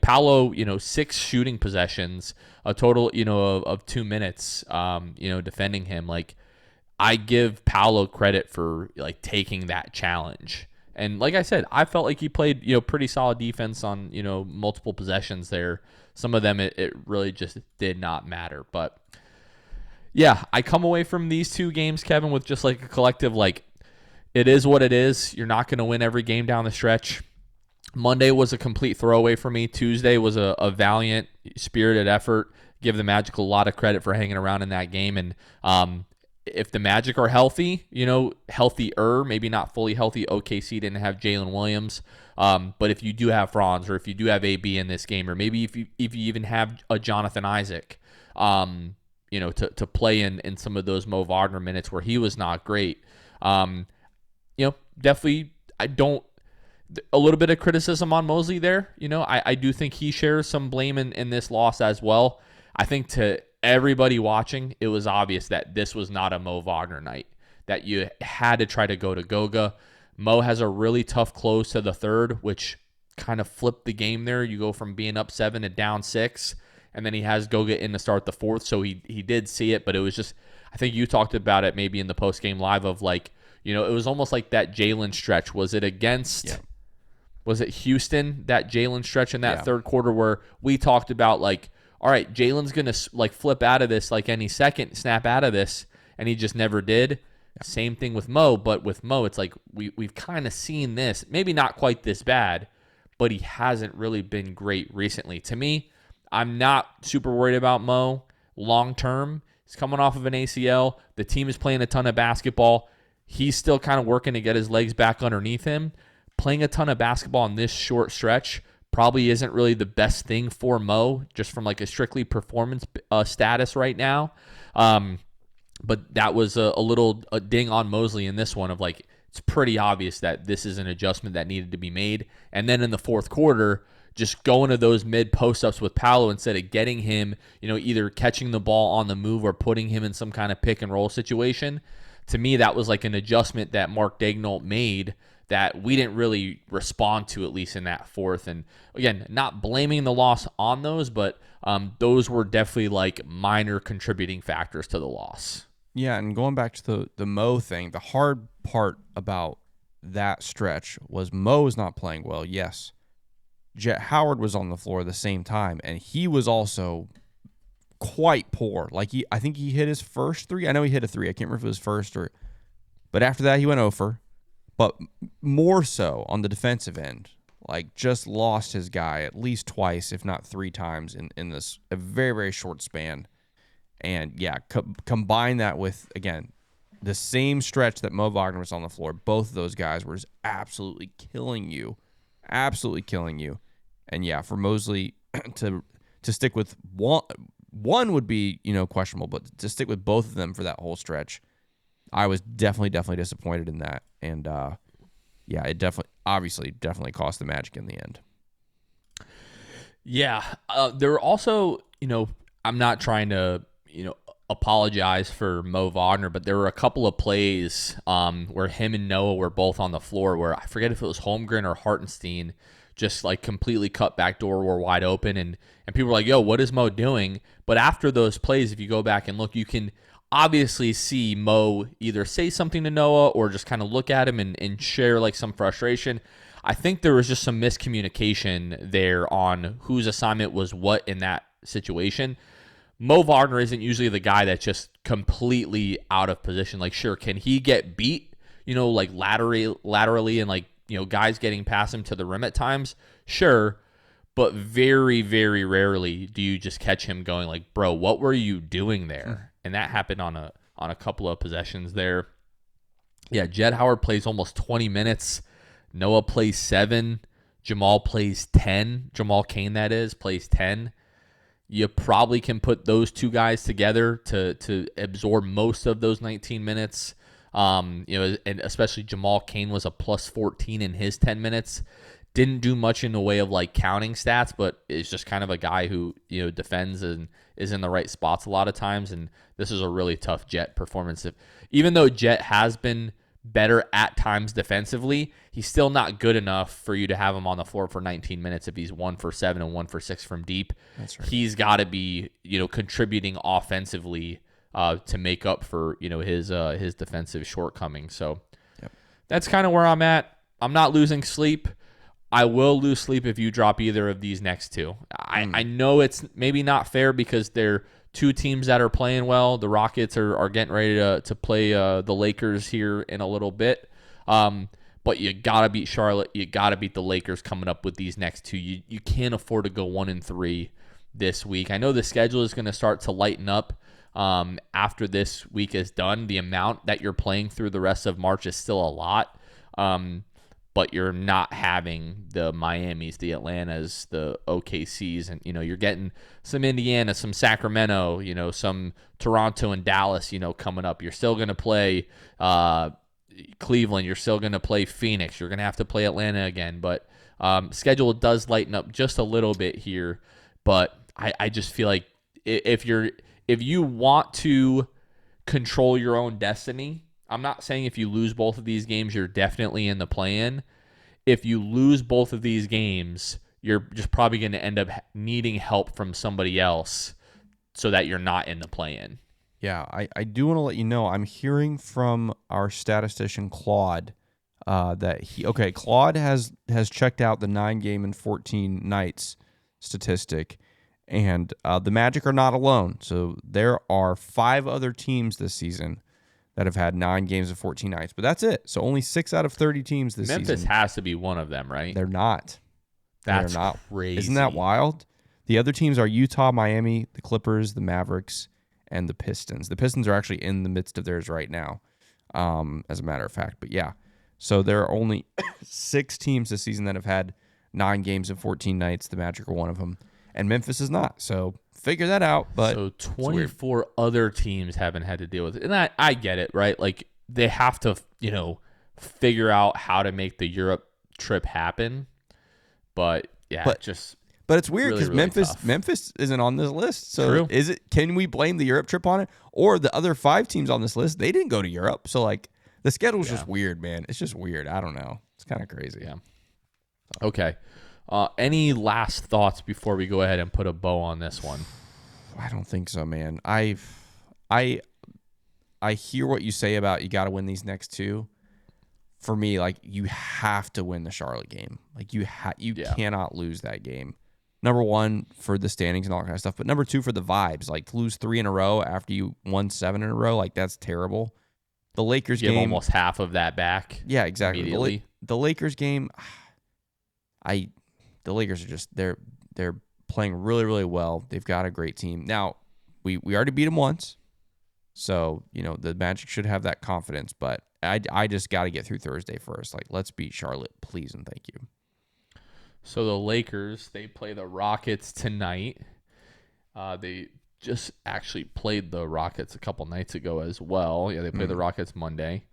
Paolo, 6 shooting possessions, a total, of 2 minutes, defending him, like I give Paolo credit for like taking that challenge. And like I said, I felt like he played, pretty solid defense on, multiple possessions there. Some of them, it really just did not matter. But yeah, I come away from these 2 games, Kevin, with just like a collective, like, it is what it is. You're not going to win every game down the stretch. Monday was a complete throwaway for me. Tuesday was a valiant, spirited effort. Give the Magic a lot of credit for hanging around in that game. And if the Magic are healthy, healthier, maybe not fully healthy. OKC didn't have Jalen Williams. But if you do have Franz, or if you do have AB in this game, or maybe if you even have a Jonathan Isaac, to play in some of those Mo Wagner minutes where he was not great. Definitely a little bit of criticism on Mosley there. I do think he shares some blame in this loss as well. I think to everybody watching, it was obvious that this was not a Mo Wagner night, that you had to try to go to Goga. Mo has a really tough close to the third, which kind of flipped the game there. You go from being up 7 to down 6. And then he has Goga in to start the fourth, so he did see it, but it was just, I think you talked about it maybe in the post-game live of like, it was almost like that Jalen stretch. Was it against, was it Houston, that Jalen stretch in that third quarter where we talked about like, all right, Jalen's going to like flip out of this like any second, snap out of this, and he just never did. Yeah. Same thing with Mo, but with Mo, it's like we've kind of seen this, maybe not quite this bad, but he hasn't really been great recently. To me, I'm not super worried about Mo long term. He's coming off of an ACL. The team is playing a ton of basketball. He's still kind of working to get his legs back underneath him. Playing a ton of basketball in this short stretch probably isn't really the best thing for Mo, just from like a strictly performance status right now. But that was a little ding on Mosley in this one of like, it's pretty obvious that this is an adjustment that needed to be made. And then in the fourth quarter, just going to those mid post-ups with Paolo instead of getting him, either catching the ball on the move or putting him in some kind of pick and roll situation. To me, that was like an adjustment that Mark Daigneault made that we didn't really respond to, at least in that fourth. And again, not blaming the loss on those, but those were definitely like minor contributing factors to the loss. Yeah, and going back to the Mo thing, the hard part about that stretch was Mo was not playing well, yes. Jet Howard was on the floor at the same time, and he was also quite poor. Like I think he hit his first 3. I know he hit a 3. I can't remember if it was first but after that he went over. But more so on the defensive end, like just lost his guy at least twice, if not 3 times in this a very, very short span. And yeah, combine that with, again, the same stretch that Mo Wagner was on the floor. Both of those guys were just absolutely killing you. And yeah, for Mosley to stick with one would be, questionable, but to stick with both of them for that whole stretch, I was definitely disappointed in that. And yeah, it definitely cost the Magic in the end. Yeah, there were also, I'm not trying to, apologize for Mo Wagner, but there were a couple of plays where him and Noah were both on the floor where I forget if it was Holmgren or Hartenstein just like completely cut back door were wide open, and people were like, yo, what is Mo doing? But after those plays, if you go back and look, you can obviously see Mo either say something to Noah or just kind of look at him and share like some frustration. I think there was just some miscommunication there on whose assignment was what in that situation. Mo Wagner isn't usually the guy that's just completely out of position. Like, sure, can he get beat, like laterally and like, guys getting past him to the rim at times? Sure. but very, very rarely do you just catch him going like, bro, what were you doing there? And that happened on a couple of possessions there. Yeah, Jett Howard plays almost 20 minutes. Noah plays 7. Jamal plays 10. Jamal Cain, that is, plays 10. You probably can put those two guys together to absorb most of those 19 minutes. And especially Jamal Cain was a plus 14 in his 10 minutes. Didn't do much in the way of like counting stats, but is just kind of a guy who, defends and is in the right spots a lot of times. And this is a really tough Jett performance. Even though Jett has been better at times defensively, he's still not good enough for you to have him on the floor for 19 minutes if he's 1 for 7 and 1 for 6 from deep. That's right. He's got to be, contributing offensively to make up for, his defensive shortcomings. So That's kind of where I'm at. I'm not losing sleep. I will lose sleep if you drop either of these next two. I know it's maybe not fair because they're two teams that are playing well. The Rockets are getting ready to play the Lakers here in a little bit. But you got to beat Charlotte. You got to beat the Lakers coming up with these next two. You can't afford to go 1-3 this week. I know the schedule is going to start to lighten up after this week is done. The amount that you're playing through the rest of March is still a lot. But you're not having the Miamis, the Atlantas, the OKCs, and you're getting some Indiana, some Sacramento, some Toronto and Dallas, coming up. You're still going to play Cleveland. You're still going to play Phoenix. You're going to have to play Atlanta again, but schedule does lighten up just a little bit here. But I just feel like if you want to control your own destiny. I'm not saying if you lose both of these games, you're definitely in the play-in. If you lose both of these games, you're just probably going to end up needing help from somebody else so that you're not in the play-in. Yeah, I do want to let you know, I'm hearing from our statistician, Claude, that Claude has checked out the 9-game and 14 nights statistic, and the Magic are not alone. So there are 5 other teams this season that have had 9 games of 14 nights. But that's it. So only 6 out of 30 teams this season. Memphis has to be one of them, right? They're not. That's They're not. crazy. Isn't that wild? The other teams are Utah, Miami, the Clippers, the Mavericks, and the Pistons. The Pistons are actually in the midst of theirs right now, as a matter of fact. But yeah, so there are only 6 teams this season that have had 9 games of 14 nights. The Magic are one of them. And Memphis is not. So figure that out. But so 24 other teams haven't had to deal with it. And I get it, right? Like they have to, figure out how to make the Europe trip happen. But yeah, but it's weird because really, really Memphis isn't on this list. So True. Can we blame the Europe trip on it? Or the other 5 teams on this list, they didn't go to Europe. So like the schedule's just weird, man. It's just weird. I don't know. It's kind of crazy. Yeah. Okay. Any last thoughts before we go ahead and put a bow on this one? I don't think so, man. I hear what you say about you got to win these next 2. For me, like you have to win the Charlotte game. Like you cannot lose that game. Number 1 for the standings and all that kind of stuff, but number 2 for the vibes. Like to lose 3 in a row after you won 7 in a row, like that's terrible. The Lakers game, almost half of that back. Yeah, exactly. Immediately. The Lakers game, the Lakers are just they're playing really, really well. They've got a great team. Now, we already beat them once, so the Magic should have that confidence. But I just got to get through Thursday first. Like, let's beat Charlotte, please and thank you. So the Lakers, they play the Rockets tonight. They just actually played the Rockets a couple nights ago as well. Yeah, they played the Rockets Monday.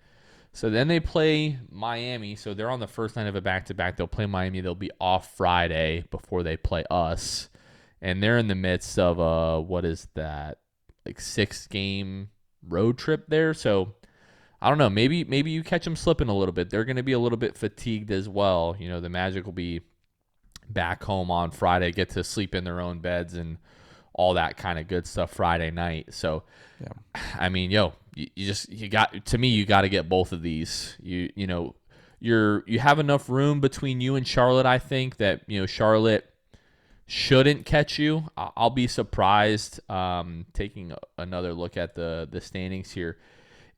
So then they play Miami. So they're on the first night of a back-to-back. They'll play Miami. They'll be off Friday before they play us. And they're in the midst of what is that? Like 6-game road trip there. So I don't know. Maybe you catch them slipping a little bit. They're going to be a little bit fatigued as well. The Magic will be back home on Friday, get to sleep in their own beds and all that kind of good stuff Friday night. So, yeah. I mean, you got to get both of these. You have enough room between you and Charlotte, I think, that Charlotte shouldn't catch you. I'll be surprised taking another look at the standings here.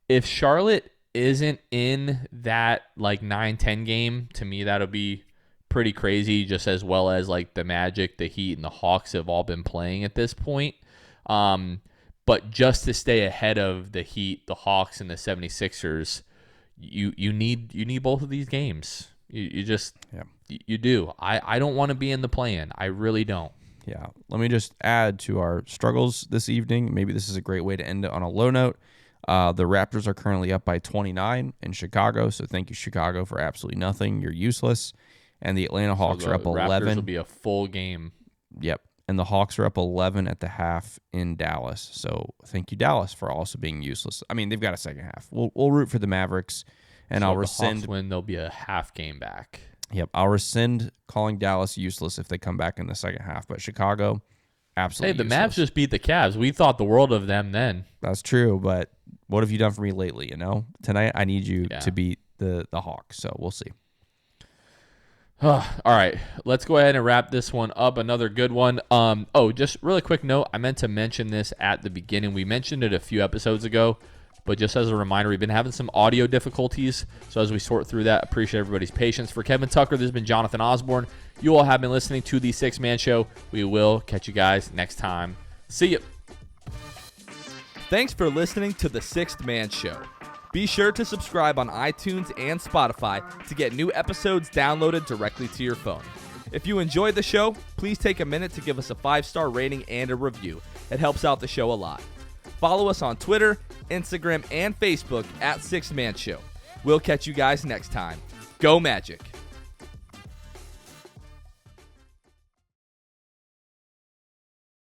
If Charlotte isn't in that like 9-10 game, to me that'll be pretty crazy, just as well as like the Magic, the Heat, and the Hawks have all been playing at this point. But just to stay ahead of the Heat, the Hawks, and the 76ers, you need both of these games. You just you do. I don't want to be in the play-in. I really don't. Yeah. Let me just add to our struggles this evening. Maybe this is a great way to end it on a low note. The Raptors are currently up by 29 in Chicago, so thank you, Chicago, for absolutely nothing. You're useless. And the Atlanta Hawks are up 11. Raptors will be a full game. Yep. And the Hawks are up 11 at the half in Dallas. So thank you, Dallas, for also being useless. I mean, they've got a second half. We'll root for the Mavericks, and So I'll if rescind. the Hawks win, they'll be a half game back. Yep, I'll rescind calling Dallas useless if they come back in the second half. But Chicago, absolutely. Hey, the useless. Mavs just beat the Cavs. We thought the world of them then. That's true, but what have you done for me lately? You know, tonight I need you Yeah. to beat the Hawks. So we'll see. All right, let's go ahead and wrap this one up. Another good one. Just really quick note. I meant to mention this at the beginning. We mentioned it a few episodes ago, but just as a reminder, we've been having some audio difficulties. So as we sort through that, appreciate everybody's patience. For Kevin Tucker, this has been Jonathan Osborne. You all have been listening to the Six Man Show. We will catch you guys next time. See you. Thanks for listening to the Sixth Man Show. Be sure to subscribe on iTunes and Spotify to get new episodes downloaded directly to your phone. If you enjoyed the show, please take a minute to give us a 5-star rating and a review. It helps out the show a lot. Follow us on Twitter, Instagram, and Facebook at Sixth Man Show. We'll catch you guys next time. Go Magic!